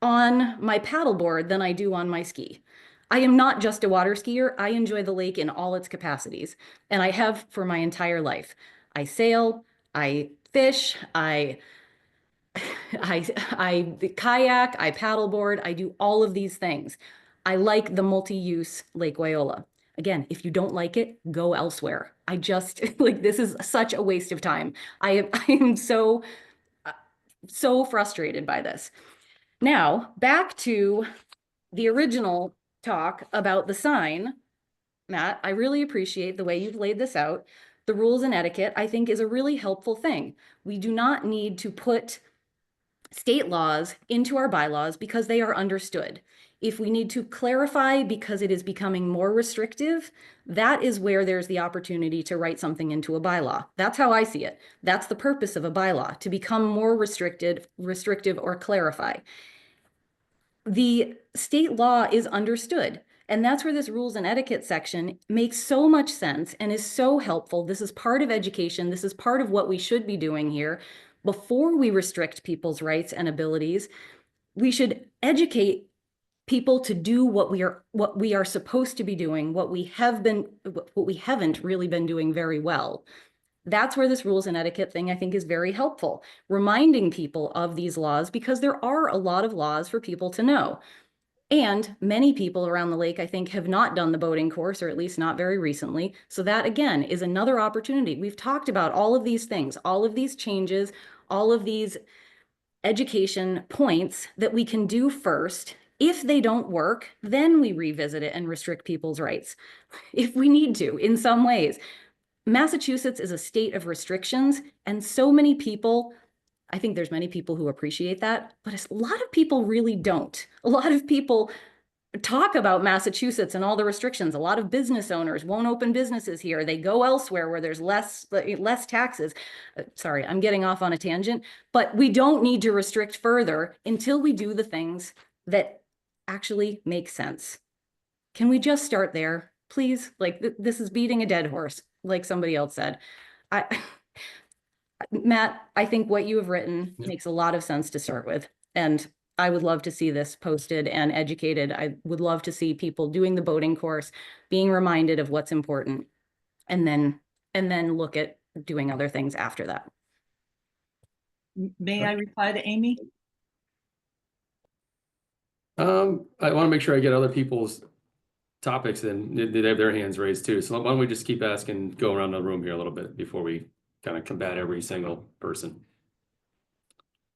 on my paddleboard than I do on my ski. I am not just a water skier. I enjoy the lake in all its capacities, and I have for my entire life. I sail, I fish, I kayak, I paddleboard, I do all of these things. I like the multi-use Lake Wyola. Again, if you don't like it, go elsewhere. I just this is such a waste of time. I am so frustrated by this. Now, back to the original talk about the sign. Matt, I really appreciate the way you've laid this out. The rules and etiquette, I think, is a really helpful thing. We do not need to put state laws into our bylaws because they are understood. If we need to clarify because it is becoming more restrictive, that is where there's the opportunity to write something into a bylaw. That's how I see it. That's the purpose of a bylaw, to become more restrictive or clarify. The state law is understood. And that's where this rules and etiquette section makes so much sense and is so helpful. This is part of education. This is part of what we should be doing here. Before we restrict people's rights and abilities, we should educate people to do what we are supposed to be doing, what we haven't really been doing very well. That's where this rules and etiquette thing, I think, is very helpful. Reminding people of these laws, because there are a lot of laws for people to know. And many people around the lake, I think, have not done the boating course, or at least not very recently. So that, again, is another opportunity. We've talked about all of these things, all of these changes, all of these education points that we can do first. If they don't work, then we revisit it and restrict people's rights if we need to in some ways. Massachusetts is a state of restrictions, and so many people, I think there's many people who appreciate that, but a lot of people really don't. A lot of people talk about Massachusetts and all the restrictions. A lot of business owners won't open businesses here. They go elsewhere where there's less taxes. Sorry, I'm getting off on a tangent, but we don't need to restrict further until we do the things that actually make sense. Can we just start there, please? Like, this is beating a dead horse, like somebody else said. Matt, I think what you have written makes a lot of sense to start with. And I would love to see this posted and educated. I would love to see people doing the boating course, being reminded of what's important, and then look at doing other things after that. May I reply to Amy? I want to make sure I get other people's topics and they have their hands raised too. So why don't we just keep asking, go around the room here a little bit before we kind of combat every single person.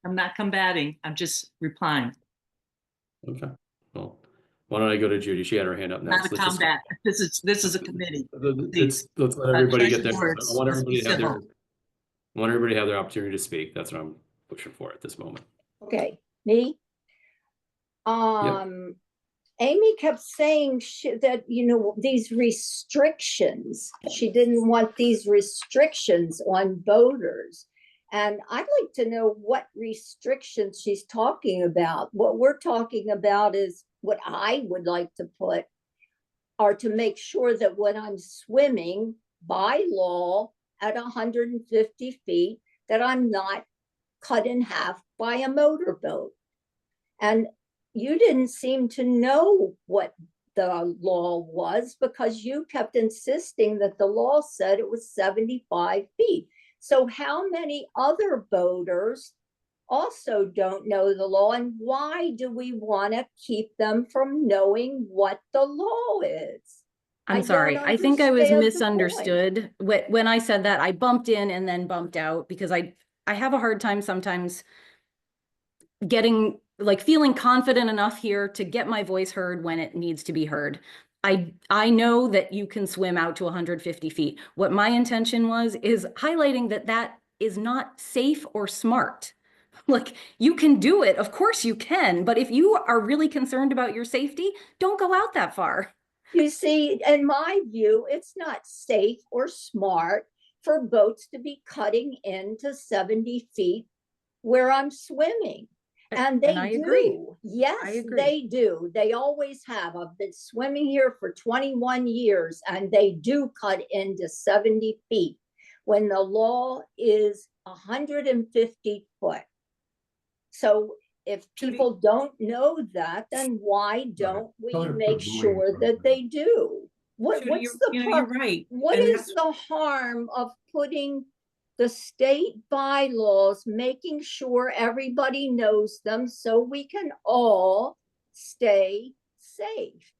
I'm not combating, I'm just replying. Okay. Well, why don't I go to Judy? She had her hand up next. Not a combat. This is a committee. Let's let everybody get their. I Words. want Let's everybody be to have their. civil. I want everybody to have their opportunity to speak. That's what I'm pushing for at this moment. Okay, me? Amy kept saying that, you know, these restrictions, she didn't want these restrictions on voters. And I'd like to know what restrictions she's talking about. What we're talking about is what I would like to put are to make sure that when I'm swimming by law at 150 feet, that I'm not cut in half by a motorboat. And you didn't seem to know what the law was because you kept insisting that the law said it was 75 feet. So how many other boaters also don't know the law, and why do we want to keep them from knowing what the law is? I'm sorry. I think I was understand the point. misunderstood. When I said that, I bumped in and then bumped out because I have a hard time sometimes feeling confident enough here to get my voice heard when it needs to be heard. I know that you can swim out to 150 feet. What my intention is highlighting that is not safe or smart. Like, you can do it, of course you can, but if you are really concerned about your safety, don't go out that far. You see, in my view, it's not safe or smart for boats to be cutting into 70 feet where I'm swimming. And they I do. agree. Yes, I agree. they do. They always have. I've been swimming here for 21 years, and they do cut into 70 feet when the law is 150 foot. So if people don't know that, then why don't we make sure that they do? What's the you're right. What is the harm of putting the state bylaws, making sure everybody knows them so we can all stay safe?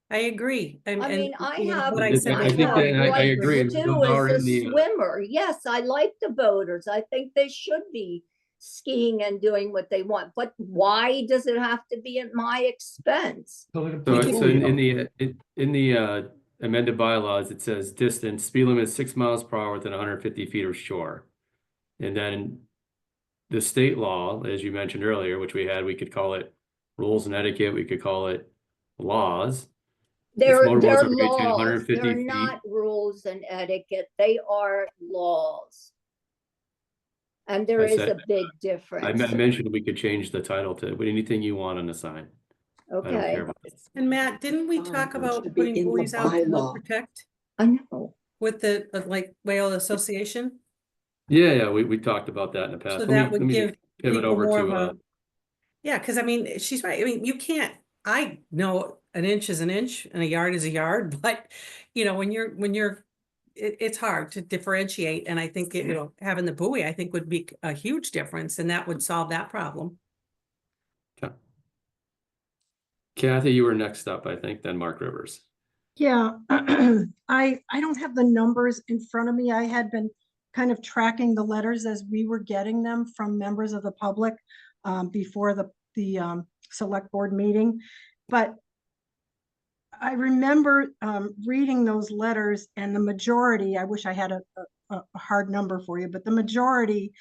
I agree. I mean, I have. I agree. To do as a swimmer. Yes, I like the boaters. I think they should be skiing and doing what they want. But why does it have to be at my expense? So in the amended bylaws, it says distance, speed limit is 6 miles per hour within 150 feet of shore. And then the state law, as you mentioned earlier, which we could call it rules and etiquette, we could call it laws. They're laws. They're not rules and etiquette. They are laws. And there is a big difference. I mentioned we could change the title to anything you want on the sign. Okay. I don't care about it. And Matt, didn't we talk about putting buoys out to help protect I know. with the Wyola Association? Yeah, we talked about that in the past. So that would give pivot people over more to of a, yeah, because I mean, she's right. I mean, you can't I know an inch is an inch and a yard is a yard, but you know, it's hard to differentiate. And I think, you know, having the buoy, I think would be a huge difference, and that would solve that problem. Okay. Kathy, you were next up, I think, then Mark Rivers. Yeah, I don't have the numbers in front of me. I had been kind of tracking the letters as we were getting them from members of the public before the select board meeting. But I remember reading those letters, and the majority, I wish I had a hard number for you, but the majority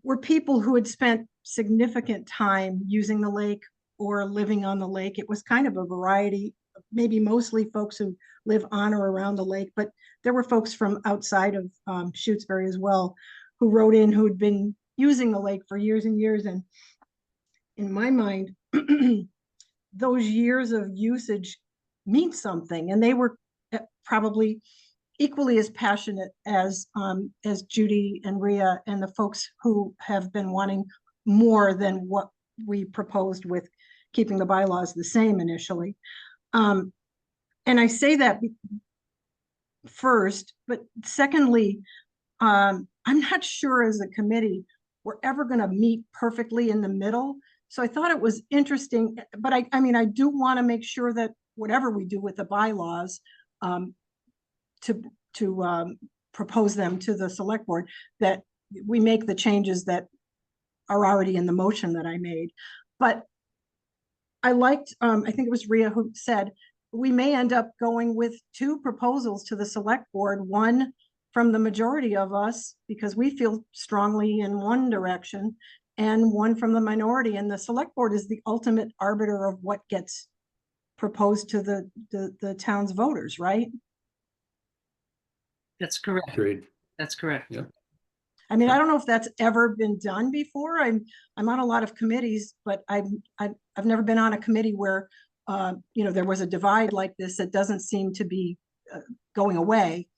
were people who had spent significant time using the lake or living on the lake. It was kind of a variety, maybe mostly folks who live on or around the lake, but there were folks from outside of Shutesbury as well who wrote in, who had been using the lake for years and years. And in my mind, those years of usage mean something, and they were probably equally as passionate as Judy and Rhea and the folks who have been wanting more than what we proposed with keeping the bylaws the same initially. And I say that first, but secondly, I'm not sure as a committee we're ever going to meet perfectly in the middle. So I thought it was interesting, but I mean, I do want to make sure that whatever we do with the bylaws, to propose them to the select board, that we make the changes that are already in the motion that I made. But I liked, I think it was Rhea who said, we may end up going with two proposals to the select board, one from the majority of us, because we feel strongly in one direction, and one from the minority. And the select board is the ultimate arbiter of what gets proposed to the town's voters, right? That's correct. Agreed. That's correct. Yeah. I mean, I don't know if that's ever been done before. I'm on a lot of committees, but I've never been on a committee where you know, there was a divide like this that doesn't seem to be going away.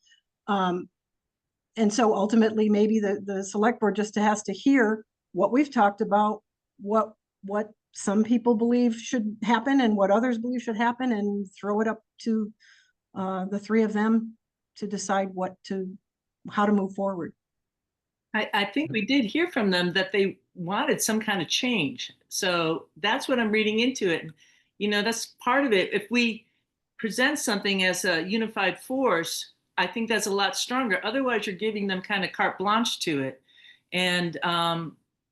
And so ultimately, maybe the select board just has to hear what we've talked about, what some people believe should happen and what others believe should happen, and throw it up to the three of them to decide how to move forward. I think we did hear from them that they wanted some kind of change. So that's what I'm reading into it. You know, that's part of it. If we present something as a unified force, I think that's a lot stronger. Otherwise, you're giving them kind of carte blanche to it. And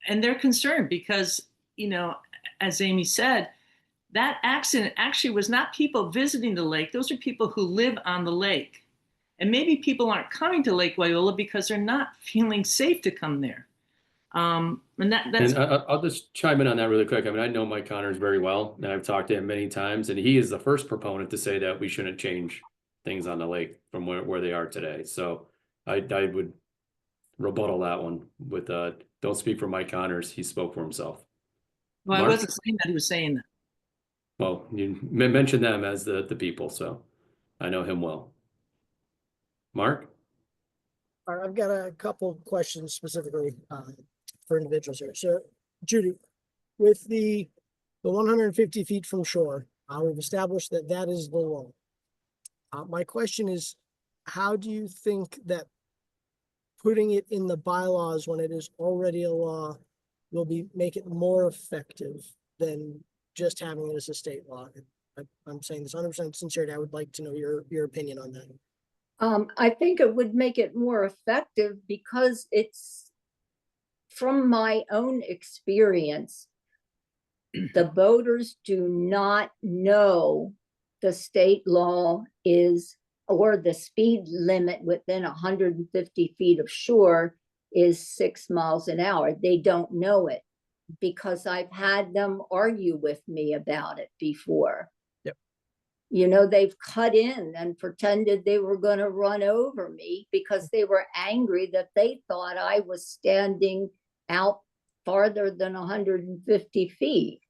they're concerned because, you know, as Amy said, that accident actually was not people visiting the lake. Those are people who live on the lake. And maybe people aren't coming to Lake Wyola because they're not feeling safe to come there. And that's. And I'll just chime in on that really quick. I mean, I know Mike Connors very well, and I've talked to him many times, and he is the first proponent to say that we shouldn't change things on the lake from where they are today. So I would rebuttal that one with don't speak for Mike Connors. He spoke for himself. Well, Mark? I wasn't saying that. He was saying that. Well, you mentioned them as the people, so I know him well. Mark? All right, I've got a couple questions specifically for individuals here. So, Judy, with the 150 feet from shore, we've established that that is the law. My question is, how do you think that putting it in the bylaws when it is already a law will make it more effective than just having it as a state law? I'm saying this 100% sincerity. I would like to know your opinion on that. I think it would make it more effective because it's, from my own experience, the voters do not know the state law is, or the speed limit within 150 feet of shore is 6 miles an hour. They don't know it because I've had them argue with me about it before. You know, they've cut in and pretended they were going to run over me because they were angry that they thought I was standing out farther than 150 feet.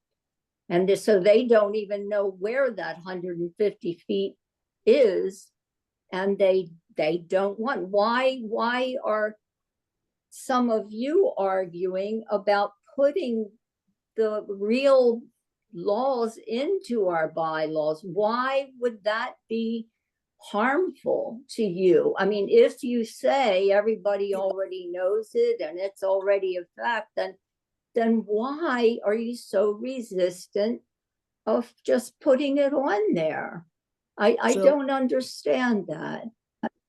And so they don't even know where that 150 feet is. And they don't want. Why are some of you arguing about putting the real laws into our bylaws. Why would that be harmful to you? I mean, if you say everybody already knows it and it's already a fact, then why are you so resistant of just putting it on there? I So- don't understand that.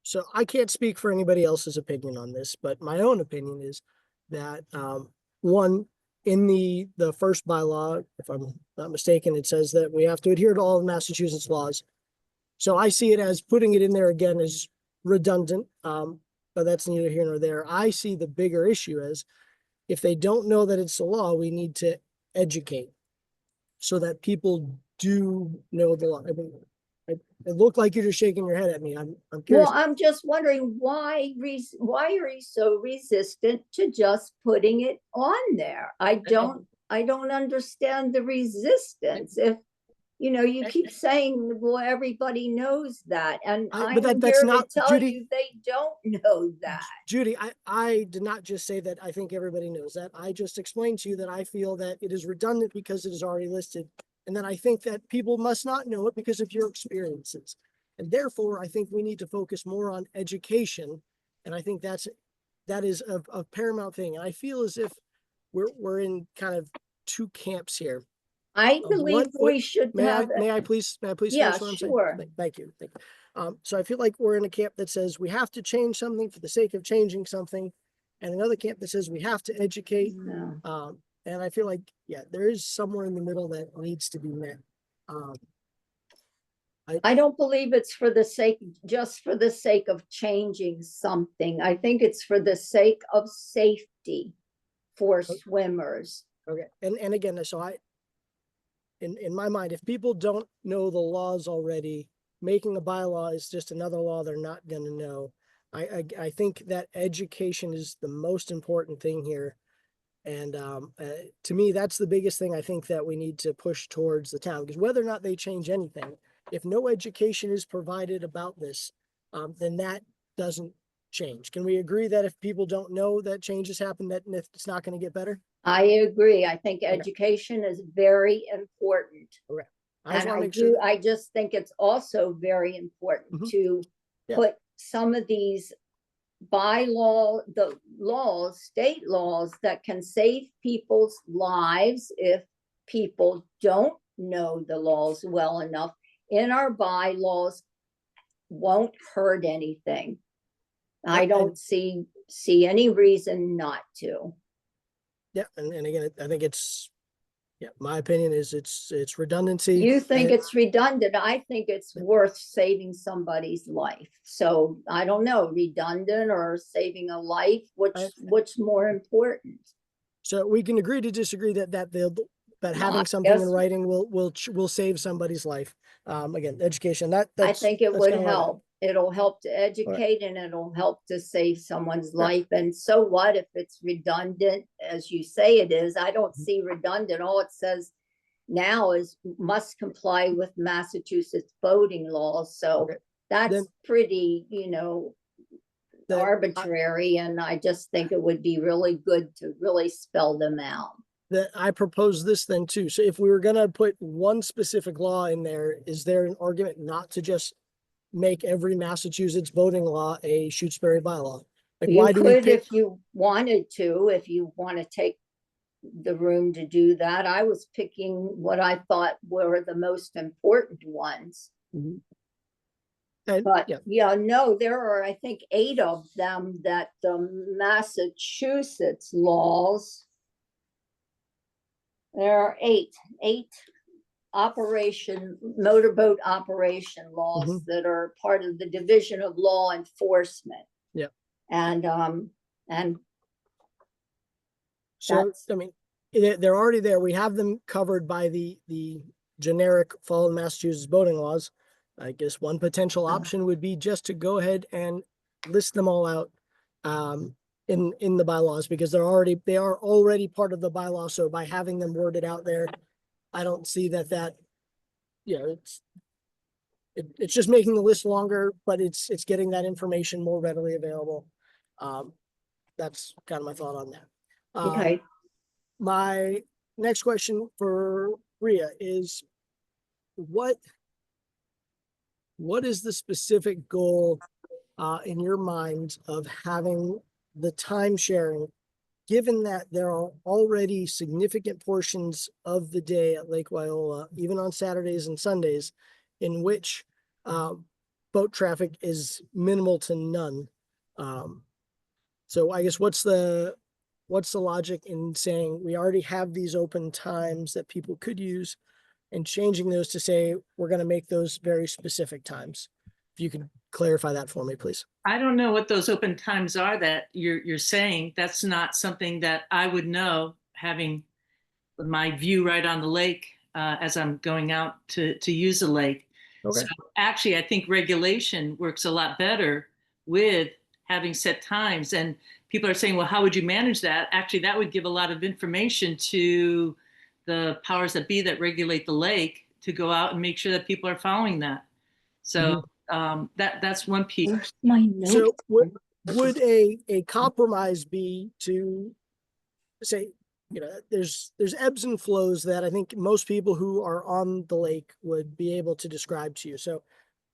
So I can't speak for anybody else's opinion on this, but my own opinion is that, one, in the first bylaw, if I'm not mistaken, it says that we have to adhere to all of Massachusetts laws. So I see it as putting it in there again is redundant, but that's neither here nor there. I see the bigger issue as if they don't know that it's a law, we need to educate so that people do know the law. I mean, it looked like you're just shaking your head at me. I'm curious. Well, I'm just wondering why are you so resistant to just putting it on there? I don't understand the resistance. If you keep saying, well, everybody knows that, and But I'm that's here to not, tell Judy. you they don't know that. Judy, I did not just say that I think everybody knows that. I just explained to you that I feel that it is redundant because it is already listed. And then I think that people must not know it because of your experiences. And therefore, I think we need to focus more on education. And I think that is a paramount thing. And I feel as if we're in kind of two camps here. I believe What- we should May have. I please Yeah, finish what I'm saying? sure. Thank you. So I feel like we're in a camp that says we have to change something for the sake of changing something, and another camp that says we have to educate. No. And I feel like, yeah, there is somewhere in the middle that needs to be met. I don't believe it's just for the sake of changing something. I think it's for the sake of safety for swimmers. Okay, and again, so in my mind, if people don't know the laws already, making a bylaw is just another law they're not gonna know. I think that education is the most important thing here. And to me, that's the biggest thing I think that we need to push towards the town, because whether or not they change anything, if no education is provided about this, then that doesn't change. Can we agree that if people don't know that changes happen, that it's not going to get better? I agree. I think education is very important. Okay. I just And want to make sure. I just think it's also very important Mhm. to Yeah. put some of these state laws that can save people's lives if people don't know the laws well enough in our bylaws won't hurt anything. I Yep, don't see any reason not to. Yeah, and again, I think my opinion is it's redundancy. You think and- it's redundant. I think it's worth saving somebody's life. So I don't know, redundant or saving a life, what's more important? So we can agree to disagree that I having something in guess- writing will save somebody's life. Again, education, I that's. think it that's would kinda what I- help. It'll help to educate and it'll help to save someone's life. And so what if it's redundant, as you say it is? I don't see redundant. All it says now is must comply with Massachusetts voting laws. So Okay. that's Then- pretty, Then arbitrary. And I just think it would be really good to really spell them out. that I propose this then too. So if we were gonna put one specific law in there, is there an argument not to just make every Massachusetts voting law a Shutesbury bylaw? Like, You why do we could pick? if you wanted to, if you want to take the room to do that. I was picking what I thought were the most important ones. Mhm. And, But yeah, no, there are, I think, 8 of them that the Massachusetts laws. There are eight motorboat operation laws Mhm. that are part of the Division of Law Enforcement. Yeah. And so, that's- I mean, they're already there. We have them covered by the generic follow Massachusetts voting laws. I guess one potential option would be just to go ahead and list them all out in the bylaws, because they are already part of the bylaw. So by having them worded out there, I don't see that it's just making the list longer, but it's getting that information more readily available. That's kind of my thought on that. okay. My next question for Rhea, is what is the specific goal in your mind of having the time sharing, given that there are already significant portions of the day at Lake Wyola, even on Saturdays and Sundays, in which boat traffic is minimal to none. So I guess what's the logic in saying we already have these open times that people could use and changing those to say we're going to make those very specific times? If you could clarify that for me, please. I don't know what those open times are that you're saying. That's not something that I would know, having my view right on the lake as I'm going out to use the lake. Okay. So actually, I think regulation works a lot better with having set times. And people are saying, well, how would you manage that? Actually, that would give a lot of information to the powers that be that regulate the lake to go out and make sure that people are following that. So that's one piece. Where's my note? So would a compromise be to say, you know, there's ebbs and flows that I think most people who are on the lake would be able to describe to you. So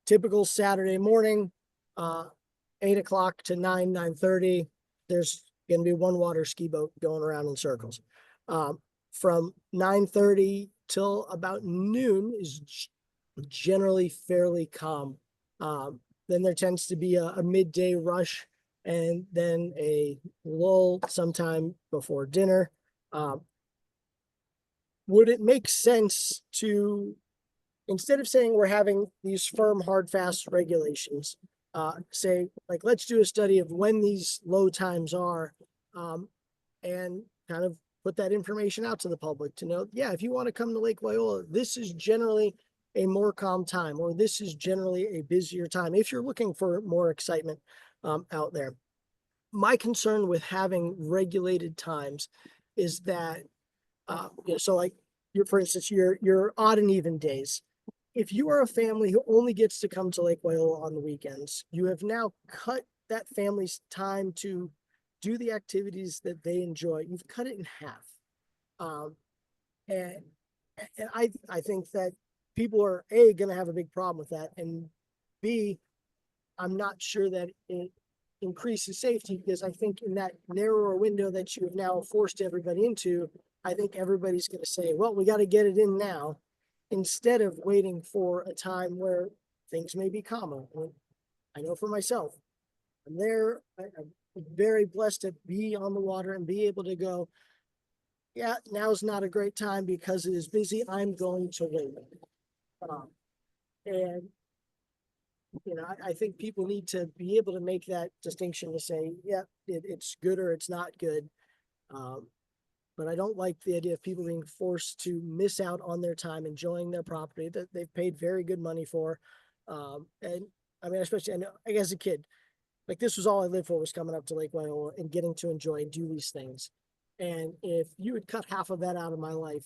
typical Saturday morning, 8 o'clock to 9:30, there's going to be one water ski boat going around in circles. From 9:30 till about noon is generally fairly calm. Then there tends to be a midday rush and then a lull sometime before dinner. Would it make sense to, instead of saying we're having these firm, hard, fast regulations, say, like, let's do a study of when these low times are, and kind of put that information out to the public to know, yeah, if you want to come to Lake Wyola, this is generally a more calm time, or this is generally a busier time if you're looking for more excitement out there. My concern with having regulated times is that, you know, so like for instance, your odd and even days. If you are a family who only gets to come to Lake Wyola on the weekends, you have now cut that family's time to do the activities that they enjoy. You've cut it in half. And I think that people are A, going to have a big problem with that, and B, I'm not sure that it increases safety, because I think in that narrower window that you have now forced everybody into, I think everybody's going to say, well, we got to get it in now, instead of waiting for a time where things may be calmer. I know for myself, I'm very blessed to be on the water and be able to go, yeah, now's not a great time because it is busy, I'm going to wait. And you know, I think people need to be able to make that distinction to say, yeah, it's good or it's not good. But I don't like the idea of people being forced to miss out on their time enjoying their property that they've paid very good money for. And I mean, especially, I guess as a kid, like, this was all I lived for, was coming up to Lake Wyola and getting to enjoy and do these things. And if you had cut half of that out of my life,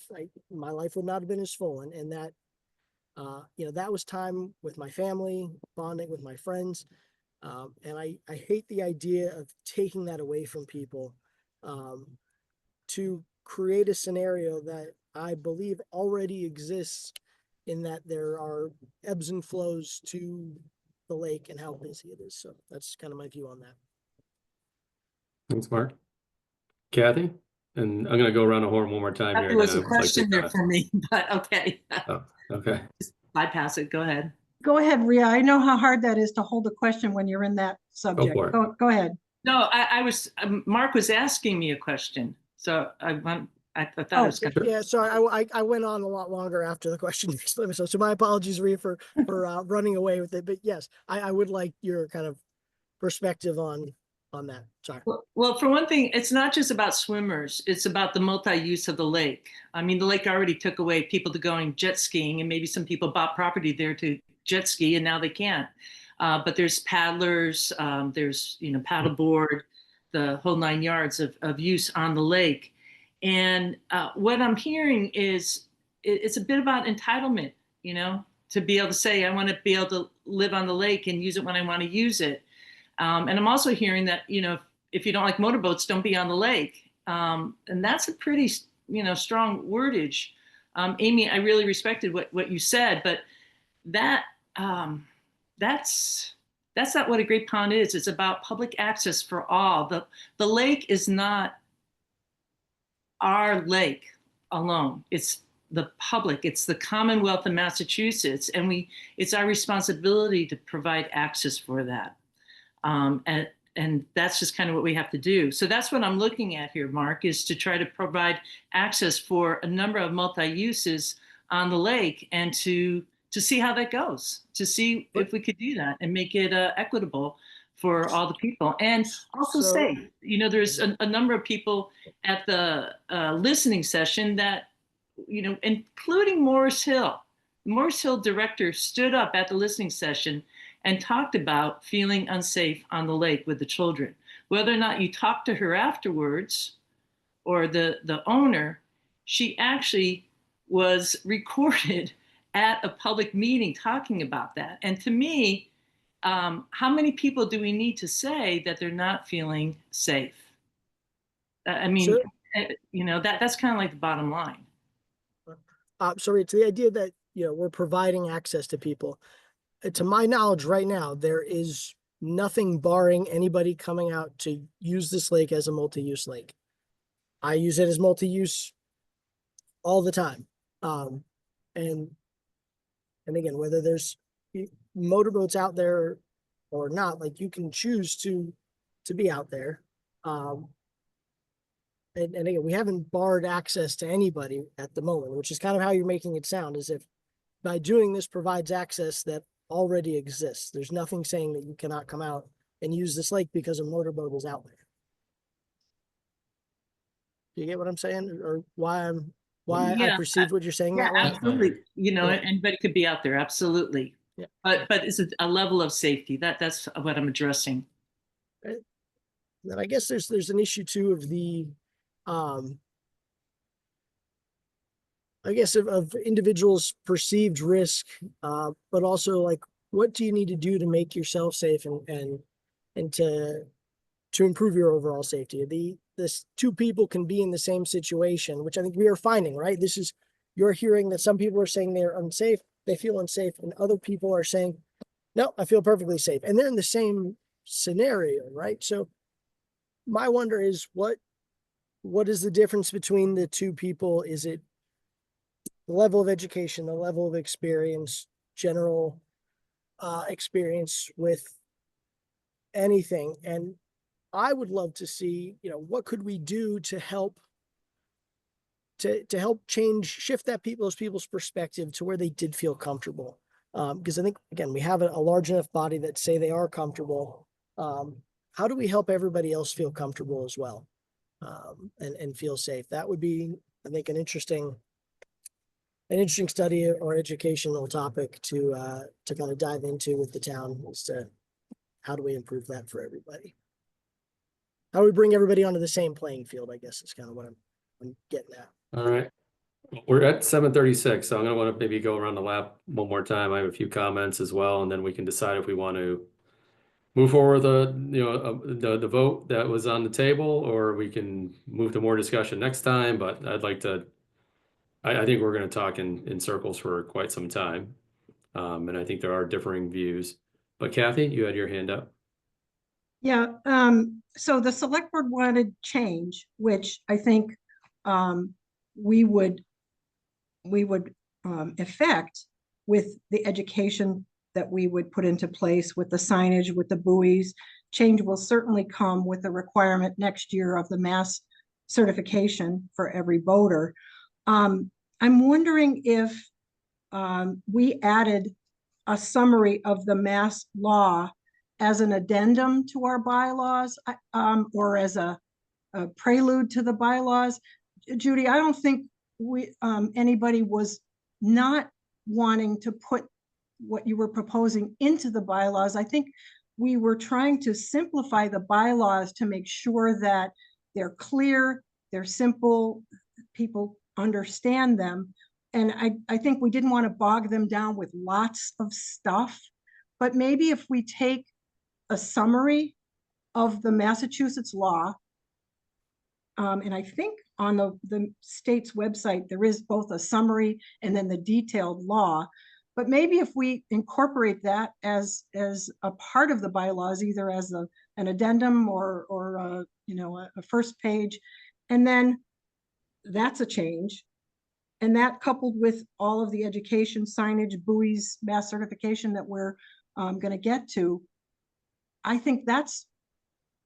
my life would not have been as full. And that, you know, that was time with my family, bonding with my friends. And I hate the idea of taking that away from people, to create a scenario that I believe already exists, in that there are ebbs and flows to the lake and how busy it is. So that's kind of my view on that. Thanks, Mark. Kathy? And I'm going to go around the horn one more time here. There was and a I'd like question to, there for me, but okay. Oh, okay. Bypass it. Go ahead. Go ahead, Rhea. I know how hard that is to hold a question when you're in that subject. for it. Go ahead. No, I was, Mark was asking me a question. So I thought it was good. Yeah, sorry, I went on a lot longer after the question. So my apologies, Rhea, for running away with it. But yes, I would like your kind of perspective on that. Sorry. Well, for one thing, it's not just about swimmers. It's about the multi-use of the lake. I mean, the lake already took away people to going jet skiing, and maybe some people bought property there to jet ski, and now they can't. But there's paddlers, there's, you know, paddleboard, the whole 9 yards of use on the lake. And what I'm hearing is it's a bit about entitlement, you know, to be able to say, I want to be able to live on the lake and use it when I want to use it. And I'm also hearing that, you know, if you don't like motorboats, don't be on the lake. And that's a pretty, you know, strong wordage. Amy, I really respected what you said, but that that's not what a great pond is. It's about public access for all. The lake is not our lake alone. It's the public. It's the Commonwealth of Massachusetts, and it's our responsibility to provide access for that. And that's just kind of what we have to do. So that's what I'm looking at here, Mark, is to try to provide access for a number of multi-uses on the lake, and to see how that goes, to see if we could do that and make it equitable for all the people, and also safe. You know, there's a number of people at the listening session that, you know, including Morris Hill. The Morris Hill director stood up at the listening session and talked about feeling unsafe on the lake with the children. Whether or not you talk to her afterwards or the owner, she actually was recorded at a public meeting talking about that. And to me, how many people do we need to say that they're not feeling safe? I mean, So- you know, that's kind of like the bottom line. So it's the idea that, you know, we're providing access to people. To my knowledge right now, there is nothing barring anybody coming out to use this lake as a multi-use lake. I use it as multi-use all the time. And again, whether there's motorboats out there or not, like, you can choose to be out there. And again, we haven't barred access to anybody at the moment, which is kind of how you're making it sound, as if by doing this provides access that already exists. There's nothing saying that you cannot come out and use this lake because a motorboat is out there. Do you get what I'm saying, or why I Yeah, perceive what you're saying Yeah, that way? absolutely. You know, Yeah. anybody could be out there, absolutely. Yeah. But it's a level of safety. That's what I'm addressing. Then I guess there's an issue too of the, I guess of individuals' perceived risk, but also, like, what do you need to do to make yourself safe and to improve your overall safety? This two people can be in the same situation, which I think we are finding, right? You're hearing that some people are saying they're unsafe, they feel unsafe, and other people are saying, no, I feel perfectly safe. And they're in the same scenario, right? So my wonder is, what is the difference between the two people? Is it the level of education, the level of experience, general experience with anything? And I would love to see, you know, what could we do to help shift those people's perspective to where they did feel comfortable. Because I think, again, we have a large enough body that say they are comfortable. How do we help everybody else feel comfortable as well, and feel safe? That would be, I think, an interesting study or educational topic to kind of dive into with the town, as to how do we improve that for everybody? How do we bring everybody onto the same playing field, I guess, is kind of what I'm getting at. All right. We're at 7:36, so I'm gonna want to maybe go around the lap one more time. I have a few comments as well, and then we can decide if we want to move forward the vote that was on the table, or we can move to more discussion next time. But I'd like to, I think we're going to talk in circles for quite some time. And I think there are differing views. But Kathy, you had your hand up. Yeah, so the select board wanted change, which I think we would effect with the education that we would put into place, with the signage, with the buoys. Change will certainly come with the requirement next year of the mass certification for every boater. I'm wondering if we added a summary of the mass law as an addendum to our bylaws, or as a prelude to the bylaws. Judy, I don't think anybody was not wanting to put what you were proposing into the bylaws. I think we were trying to simplify the bylaws to make sure that they're clear, they're simple, people understand them. And I think we didn't want to bog them down with lots of stuff. But maybe if we take a summary of the Massachusetts law, and I think on the state's website, there is both a summary and then the detailed law. But maybe if we incorporate that as a part of the bylaws, either as an addendum or you know, a first page, and then that's a change. And that coupled with all of the education, signage, buoys, mass certification that we're going to get to, I think that's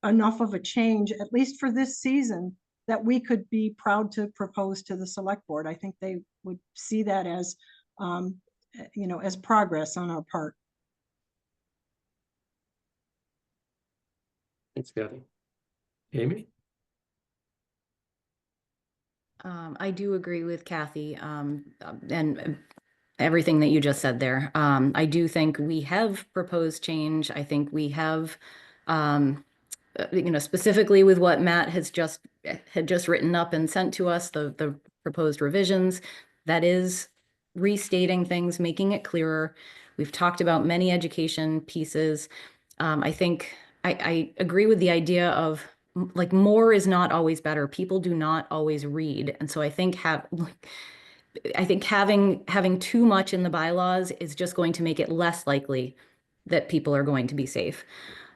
enough of a change, at least for this season, that we could be proud to propose to the select board. I think they would see that as, you know, as progress on our part. Thanks, Kathy. Amy? I do agree with Kathy, and everything that you just said there. I do think we have proposed change. I think we have, you know, specifically with what Matt had just written up and sent to us, the proposed revisions, that is restating things, making it clearer. We've talked about many education pieces. I think I agree with the idea of like more is not always better. People do not always read. And so I think having too much in the bylaws is just going to make it less likely that people are going to be safe.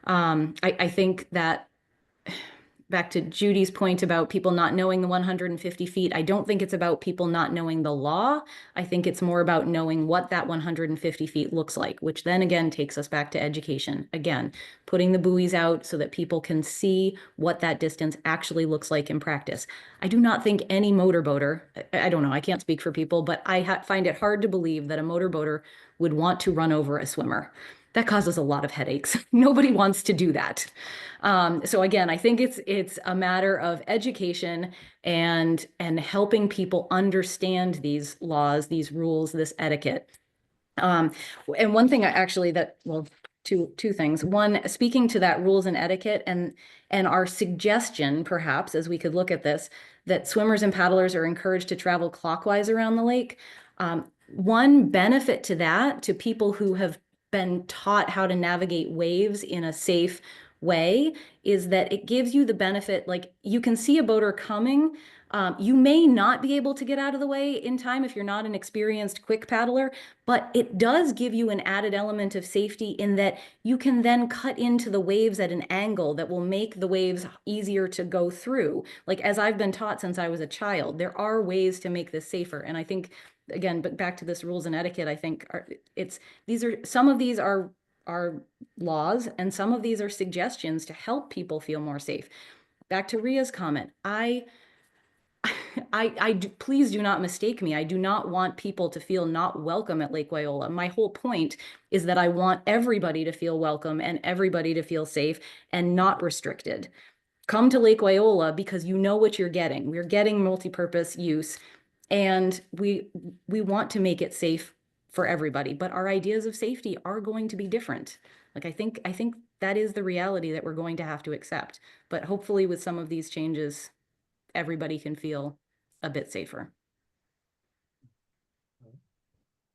I think that back to Judy's point about people not knowing the 150 feet, I don't think it's about people not knowing the law. I think it's more about knowing what that 150 feet looks like, which then again takes us back to education. Again, putting the buoys out so that people can see what that distance actually looks like in practice. I do not think any motorboater, I don't know, I can't speak for people, but I find it hard to believe that a motorboater would want to run over a swimmer. That causes a lot of headaches. Nobody wants to do that. So again, I think it's a matter of education and helping people understand these laws, these rules, this etiquette. And one thing two things. One, speaking to that rules and etiquette and our suggestion, perhaps, as we could look at this, that swimmers and paddlers are encouraged to travel clockwise around the lake. One benefit to that, to people who have been taught how to navigate waves in a safe way, is that it gives you the benefit, like you can see a boater coming. You may not be able to get out of the way in time if you're not an experienced quick paddler, but it does give you an added element of safety in that you can then cut into the waves at an angle that will make the waves easier to go through. Like as I've been taught since I was a child, there are ways to make this safer. And I think, again, but back to this rules and etiquette, I think some of these are laws and some of these are suggestions to help people feel more safe. Back to Ria's comment, please do not mistake me. I do not want people to feel not welcome at Lake Wyola. My whole point is that I want everybody to feel welcome and everybody to feel safe and not restricted. Come to Lake Wyola because you know what you're getting. We're getting multi-purpose use, and we want to make it safe for everybody, but our ideas of safety are going to be different. Like I think that is the reality that we're going to have to accept. But hopefully with some of these changes, everybody can feel a bit safer.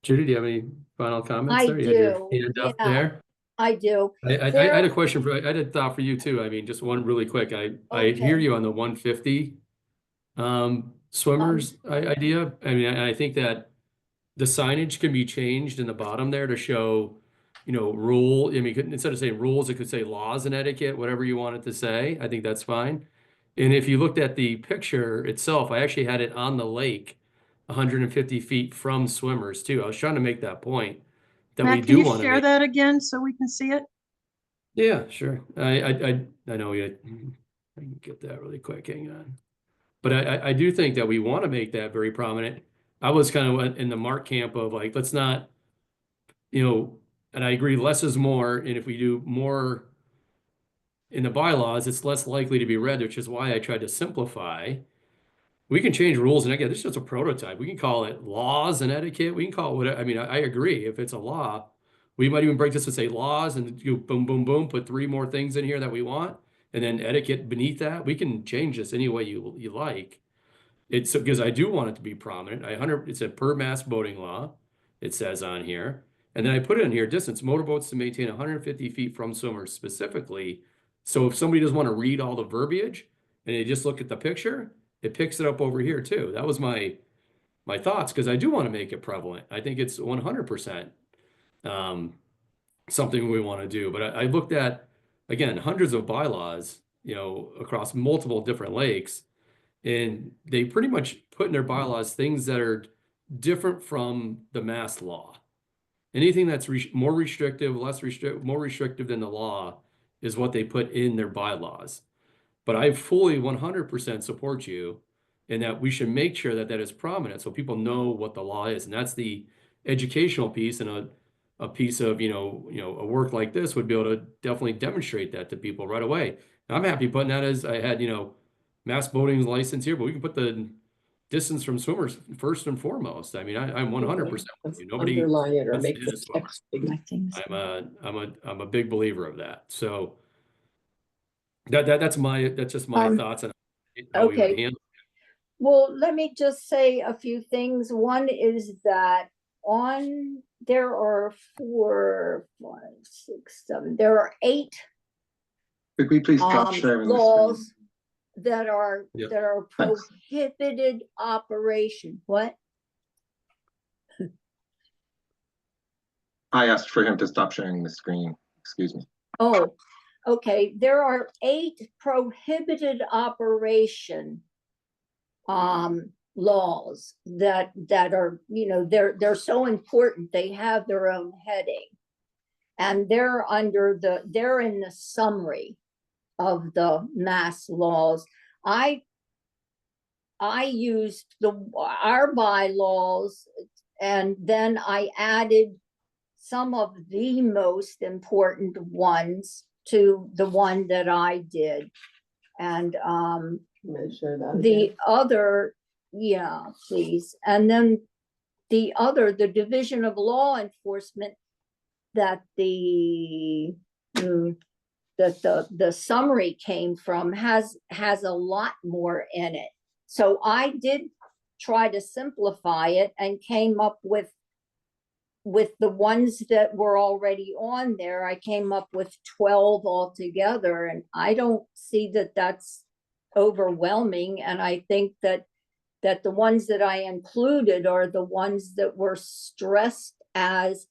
Judy, do you have any final comments I there? You had your do. hand up Yeah. there. I do. I had a question I had a thought for you too. I mean, just one really quick. I hear you on the 150 swimmers idea. I mean, I think that the signage can be changed in the bottom there to show, you know, I mean, instead of saying rules, it could say laws and etiquette, whatever you want it to say. I think that's fine. And if you looked at the picture itself, I actually had it on the lake, 150 feet from swimmers too. I was trying to make that point that we Matt, can do you want to share make. that again so we can see it? Yeah, sure. I know I can get that really quick. Hang on. But I do think that we want to make that very prominent. I was kind of in the Mark camp of like, let's not, you know, and I agree, less is more. And if we do more in the bylaws, it's less likely to be read, which is why I tried to simplify. We can change rules, and again, this is just a prototype. We can call it laws and etiquette. We can call it whatever. I mean, I agree. If it's a law, we might even break this and say laws and do boom, boom, boom, put 3 more things in here that we want, and then etiquette beneath that. We can change this any way you like. It's because I do want it to be prominent. It's a per mast boating law. It says on here, and then I put it in here: distance motorboats to maintain 150 feet from swimmers specifically. So if somebody doesn't want to read all the verbiage and they just look at the picture, it picks it up over here too. That was my thoughts, because I do want to make it prevalent. I think it's 100% something we want to do. But I looked at, again, hundreds of bylaws, across multiple different lakes, and they pretty much put in their bylaws things that are different from the mass law. Anything that's more restrictive, more restrictive than the law is what they put in their bylaws. But I fully 100% support you in that we should make sure that that is prominent so people know what the law is. And that's the educational piece, and a piece of, a work like this would be able to definitely demonstrate that to people right away. And I'm happy putting that as I had, mass boating license here, but we can put the distance from swimmers first and foremost. I mean, I'm 100%. Nobody Underline it or wants to make hit a the swimmer. text bigger. I'm a big believer of that. So that's just my thoughts on how we would Okay. handle. Well, let me just say a few things. One is that there are 4, 5, 6, 7, there are 8 Could we please stop sharing the screen? laws that are Yep. that are prohibited operation. What? I asked for him to stop sharing the screen. Excuse me. Oh, okay. There are 8 prohibited operation laws that are, they're so important, they have their own heading. And they're in the summary of the mass laws. I used our bylaws, and then I added some of the most important ones to the one that I did. And Measure that the again. other, yeah, please. And then the Division of Law Enforcement, that the summary came from has a lot more in it. So I did try to simplify it and came up with the ones that were already on there. I came up with 12 altogether, and I don't see that that's overwhelming. And I think that the ones that I included are the ones that were stressed as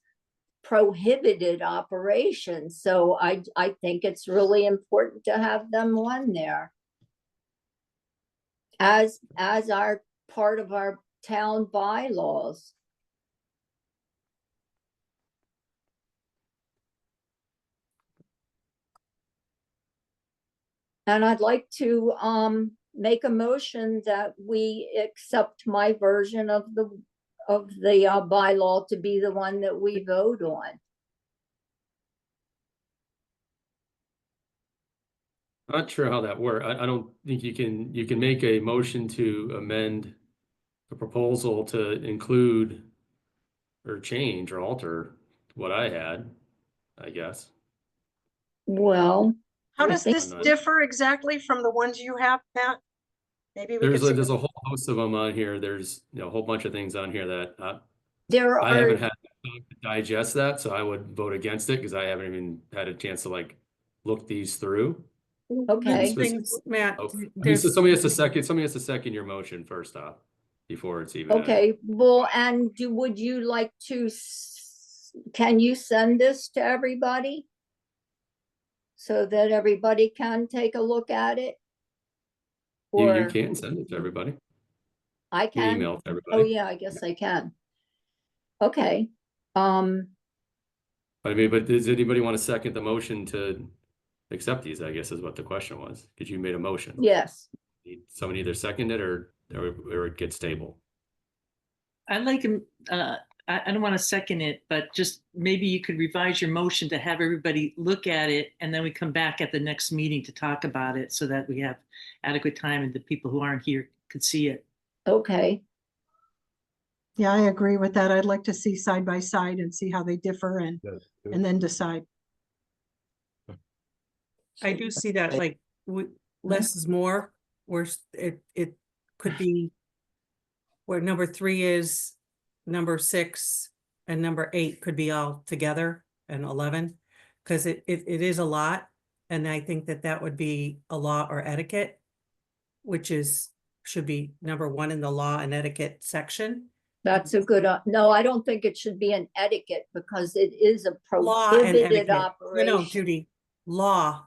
prohibited operations. So I think it's really important to have them on there as our part of our town bylaws. And I'd like to make a motion that we accept my version of the bylaw to be the one that we vote on. Not sure how that works. I don't think you can make a motion to amend a proposal to include or change or alter what I had, I guess. Well, How I does think- this differ exactly from the ones you have, Pat? Maybe we could. There's a whole host of them on here. There's a whole bunch of things on here that there I haven't are, had time to digest that, so I would vote against it because I haven't even had a chance to look these through. okay. Things, Matt, Oh, there's, somebody has to second your motion first off before it's even. Okay, well, and would you like to, can you send this to everybody? So that everybody can take a look at it? You Or can send it to everybody. I You can can? email it to Oh, everybody. yeah, I guess I can. Okay, But does anybody want to second the motion to accept these, I guess is what the question was, because you made a motion. yes. Someone either second it or it gets tabled. I like him, I don't want to second it, but just maybe you could revise your motion to have everybody look at it, and then we come back at the next meeting to talk about it so that we have adequate time and the people who aren't here could see it. Okay, Yeah, I agree with that. I'd like to see side by side and see how they differ and then decide. I do see that like less is more, where it could be where number 3 is, number 6 and number 8 could be all together, and 11, because it is a lot. And I think that would be a law or etiquette, which is should be number 1 in the law and etiquette section. That's a good, no, I don't think it should be an etiquette because it is a Law and prohibited etiquette. operation. No, Judy, law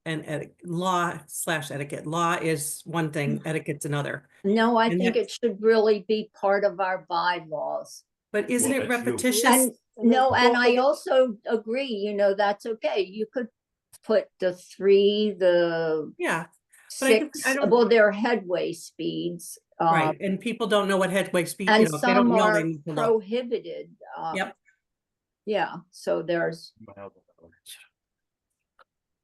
and law/etiquette. Law is one thing, etiquette's another. No, I And think that- it should really be part of our bylaws. But isn't Well, it that's you. repetitious? And no, and I also agree, you know, that's okay. You could put the 3, the Yeah, but I think- 6, I don't- well, they're headway speeds. right, and people don't know what headway speed, And if they don't some know, are they need to look. prohibited. Yep. Yeah, so there's,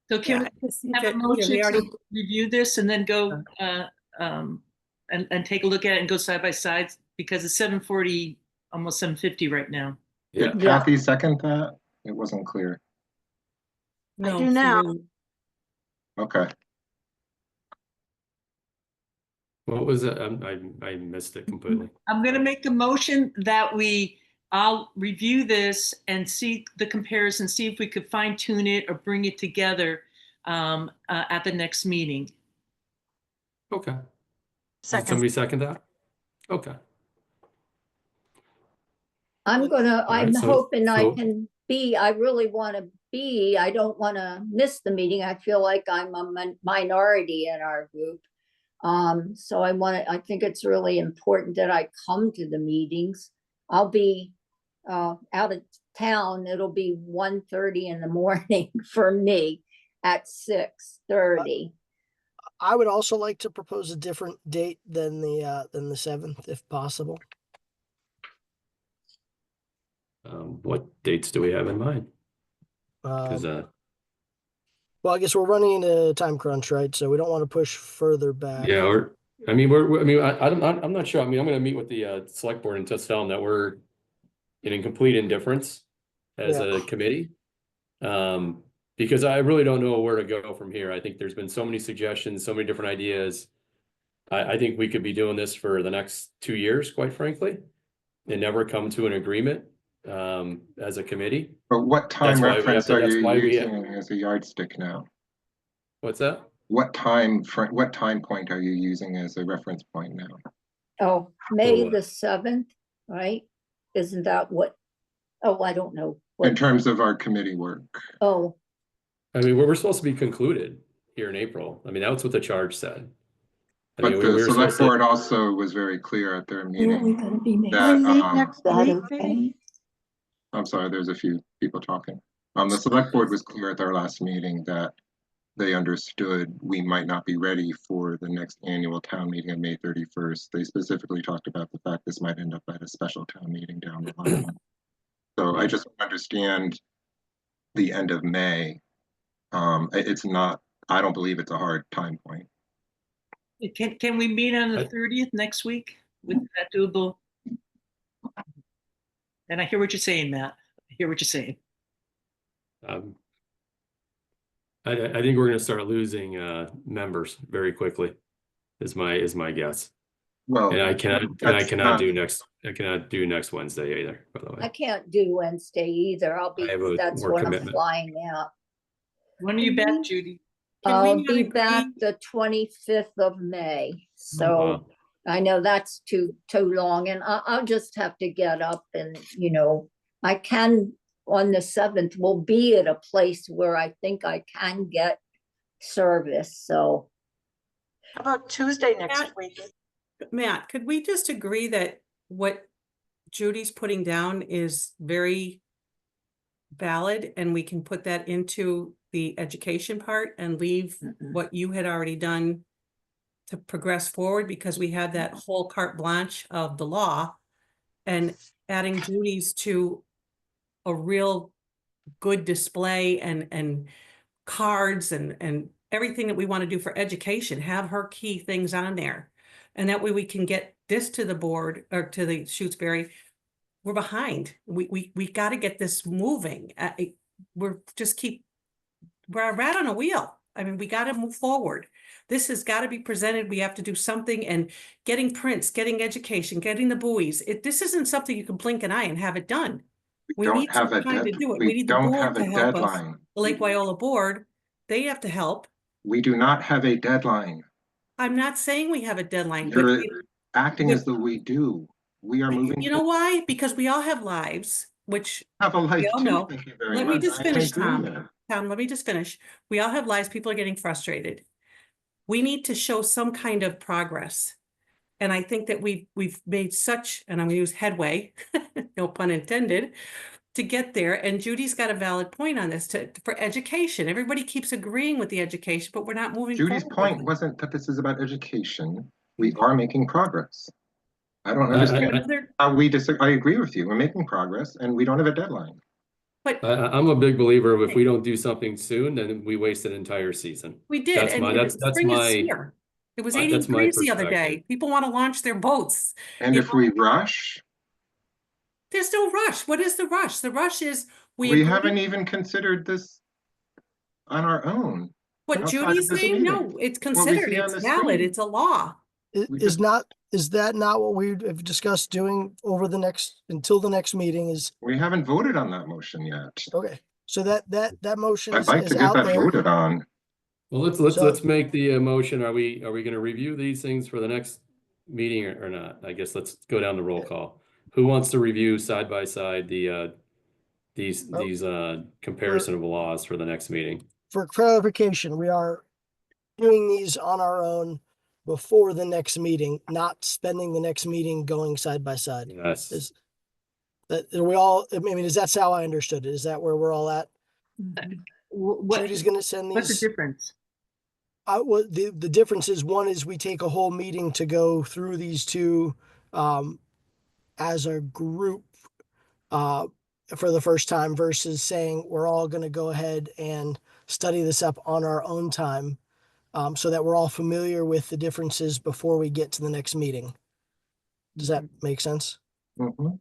So can Yeah, we I think have that- a yeah, motion we already- to review this and then go and take a look at it and go side by side? Because it's 7:40, almost 7:50 right now. Yeah. Did Yeah. Kathy second that? It wasn't clear. No, do now. Okay. What was it? I missed it completely. I'm gonna make a motion that I'll review this and see the comparison, see if we could fine tune it or bring it together at the next meeting. Okay. Did Second. somebody second that? Okay. I'm right, so- hoping I so- can be, I really want to be, I don't want to miss the meeting. I feel like I'm a minority in our group. So I think it's really important that I come to the meetings. I'll be out of town. It'll be 1:30 in the morning for me at 6:30. I would also like to propose a different date than the 7th, if possible. What dates do we have in mind? Because Well, I guess we're running into a time crunch, right? So we don't want to push further back. yeah, I'm not sure. I mean, I'm going to meet with the select board and just tell them that we're in complete indifference as Yeah. a committee. Because I really don't know where to go from here. I think there's been so many suggestions, so many different ideas. I think we could be doing this for the next 2 years, quite frankly, and never come to an agreement as a committee. But what time That's why we have reference to- are that's you why we have- using as a yardstick now? What's that? What time point are you using as a reference point now? Oh, May what? the 7th, right? Isn't that what? Oh, I don't know. In What, terms of our committee work? oh, I mean, we're supposed to be concluded here in April. I mean, that's what the charge said. I But mean, the were select supposed to- board also was very clear at their we're meeting only gonna be May. that, We meet next That week, okay? maybe? I'm sorry, there's a few people talking. The select board was clear at their last meeting that they understood we might not be ready for the next annual town meeting on May 31st. They specifically talked about the fact this might end up at a special town meeting down the line. So I just understand the end of May. It's not, I don't believe it's a hard time point. Can we meet on the I- 30th next week? With that doable? And I hear what you're saying, Matt. I hear what you're saying. I think we're going to start losing members very quickly. Is my guess. Well, And I cannot that's not- do next Wednesday either, by the I way. can't do Wednesday either. I have a That's work when I'm commitment. flying out. When are you back, Judy? Can we I'll not be agree- back the 25th of May. Oh, So wow. I know that's too long and I'll just have to get up and, I can on the 7th, we'll be at a place where I think I can get service. So How about Tuesday next Matt? week? Matt, could we just agree that what Judy's putting down is very valid and we can put that into the education part and leave what you had already done to progress forward, because we have that whole carte blanche of the law, and adding Judy's to a real good display and cards and everything that we want to do for education, have her key things on there. And that way we can get this to the board or to the Shutesbury. We're behind. We got to get this moving. We're a rat on a wheel. I mean, we got to move forward. This has got to be presented. We have to do something, and getting prints, getting education, getting the buoys. This isn't something you can blink an eye and have it done. We don't need have some a time to dead- do it. we We need the don't board have to a help us. deadline. The Lake Wyola board, they have to help. We do not have a deadline. I'm not saying we have a deadline, but You're acting but- as though we do. We are moving. you know why? Because we all have lives, which Have a life we all too. know. Thank you very Let much. me just I am in finish, Tom. agreement. Tom, let me just finish. We all have lives. People are getting frustrated. We need to show some kind of progress. And I think that we've made such, and I'm gonna use headway, no pun intended, to get there. And Judy's got a valid point on this for education. Everybody keeps agreeing with the education, but we're not moving Judy's forward point with it. wasn't that this is about education. We are making progress. I don't understand Another- how we disagree. I agree with you. We're making progress and we don't have a deadline. But I'm a big believer of if we don't do something soon, then we waste an entire season. we did. That's and my- that's spring is my- here. It was 80 that's my degrees the other perspective. day. People want to launch their boats. And You if know? we rush, There's no rush. What is the rush? The rush is we agree- haven't even considered this on our own. What outside of Judy's this saying? meeting. No, it's What we considered. see on It's the valid. screen. It's a law. We Is just- that not what we have discussed doing over the next, until the next meeting is, We haven't voted on that motion yet. okay. So that motion I'd like is to get out that there. voted on. Well, So- let's make the motion. Are we gonna review these things for the next meeting or not? I guess let's go down the roll call. Who wants to review side by side these comparison of laws for the next meeting? For clarification, we are doing these on our own before the next meeting, not spending the next meeting going side by side. Yes. Is that, are we all, I mean, is that's how I understood it? Is that where we're all at? Judy's gonna send What's the these. difference? What the difference is, one is we take a whole meeting to go through these two as a group for the first time versus saying we're all going to go ahead and study this up on our own time so that we're all familiar with the differences before we get to the next meeting. Does that make sense? Mhm.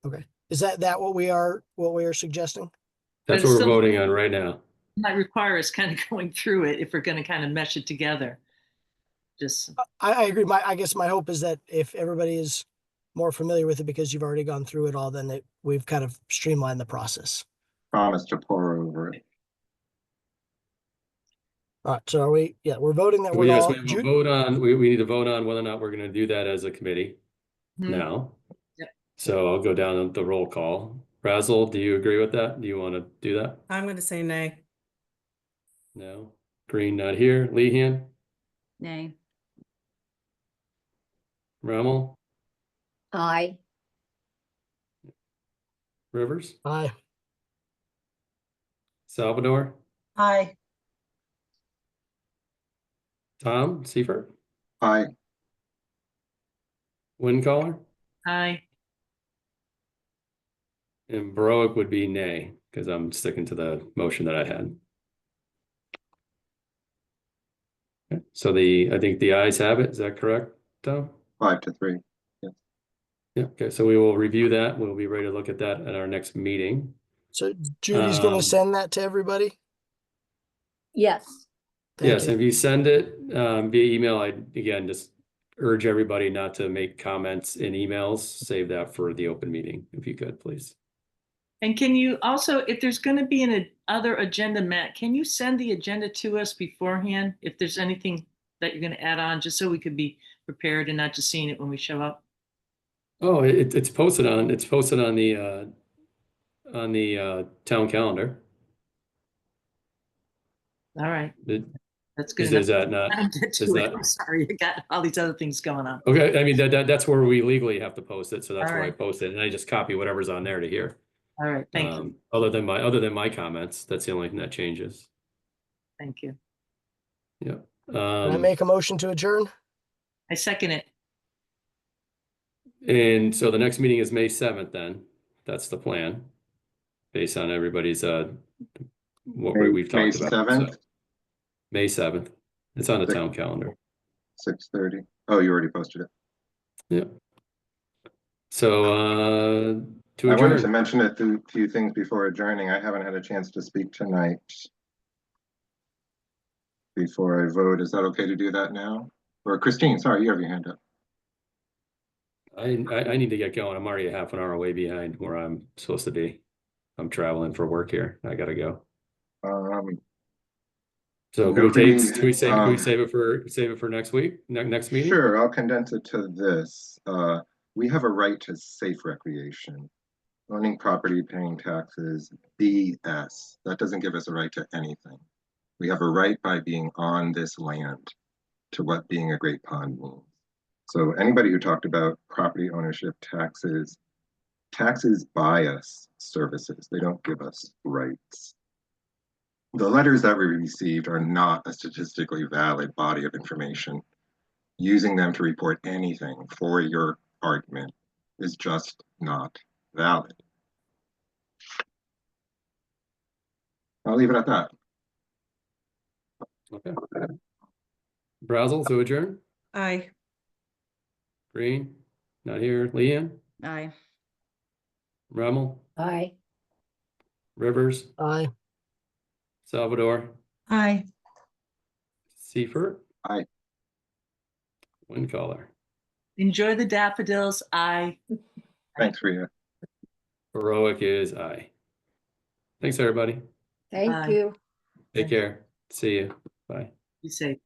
Okay. Is that what we are suggesting? That's But what it's we're still- voting on right now. Might require us kind of going through it if we're going to kind of mesh it together. Just, I agree. I guess my hope is that if everybody is more familiar with it because you've already gone through it all, then we've kind of streamlined the process. Promise to pour over it. All right. So are we? Yeah, we're voting that we're Yes, all. we have a vote on, we need to vote on whether or not we're gonna do that as a committee Mhm. now. Yep. So I'll go down the roll call. Razzle, do you agree with that? Do you want to do that? I'm going to say nay. No. Green not here. Lehan, Nay. Rommel, Aye. Rivers, Aye. Salvador, Aye. Tom, Seifert, Aye. Windcaller, aye. and Baroic would be nay, because I'm sticking to the motion that I had. Okay, so I think the ayes have it. Is that correct, Tom? 5-3. Yeah, okay, so we will review that. We'll be ready to look at that at our next meeting. So Judy's going Um, to send that to everybody. Yes. Thank Yes, you. if you send it via email, I again just urge everybody not to make comments in emails. Save that for the open meeting, if you could, please. And can you also, if there's going to be an other agenda, Matt, can you send the agenda to us beforehand? If there's anything that you're going to add on, just so we could be prepared and not just seeing it when we show up. Oh, it's posted on the town calendar. All right, It- that's good Is enough. that not? I don't get to is it. that- I'm sorry, I got all these other things going on. Okay, I mean that's where we legally have to post it, so that's All where I right. post it, and I just copy whatever's on there to here. All right, thank you, Other than my comments, that's the only thing that changes. thank you. Yeah. Can I make a motion to adjourn? I second it. And so the next meeting is May 7th then. That's the plan. Based on everybody's what we've May talked about. So, 7th, May 7th. It's on the Six. town calendar. 6:30. Oh, you already posted it. Yeah. So to I wanted to adjourn. mention a few things before adjourning. I haven't had a chance to speak tonight. Before I vote, is that okay to do that now? Or Christine, sorry, you have your hand up. I need to get going. I'm already a half an hour away behind where I'm supposed to be. I'm traveling for work here. I gotta go. So Nobody, can we save it for next week, next meeting? Sure, I'll condense it to this. We have a right to safe recreation. Owning property, paying taxes, BS. That doesn't give us a right to anything. We have a right by being on this land to what being a great pond means. So anybody who talked about property ownership, taxes buy us services. They don't give us rights. The letters that we received are not a statistically valid body of information. Using them to report anything for your argument is just not valid. I'll leave it at that. Okay. Brazel, so adjourn. Aye. Green, not here. Leanne, Aye. Rommel, Aye. Rivers, Aye. Salvador, Aye. Seifert. Aye. Windcaller. Enjoy the daffodils. Thanks, Rita. Heroic is aye. Thanks, everybody. Thank Aye. you. Take care. See you. Bye. Be safe.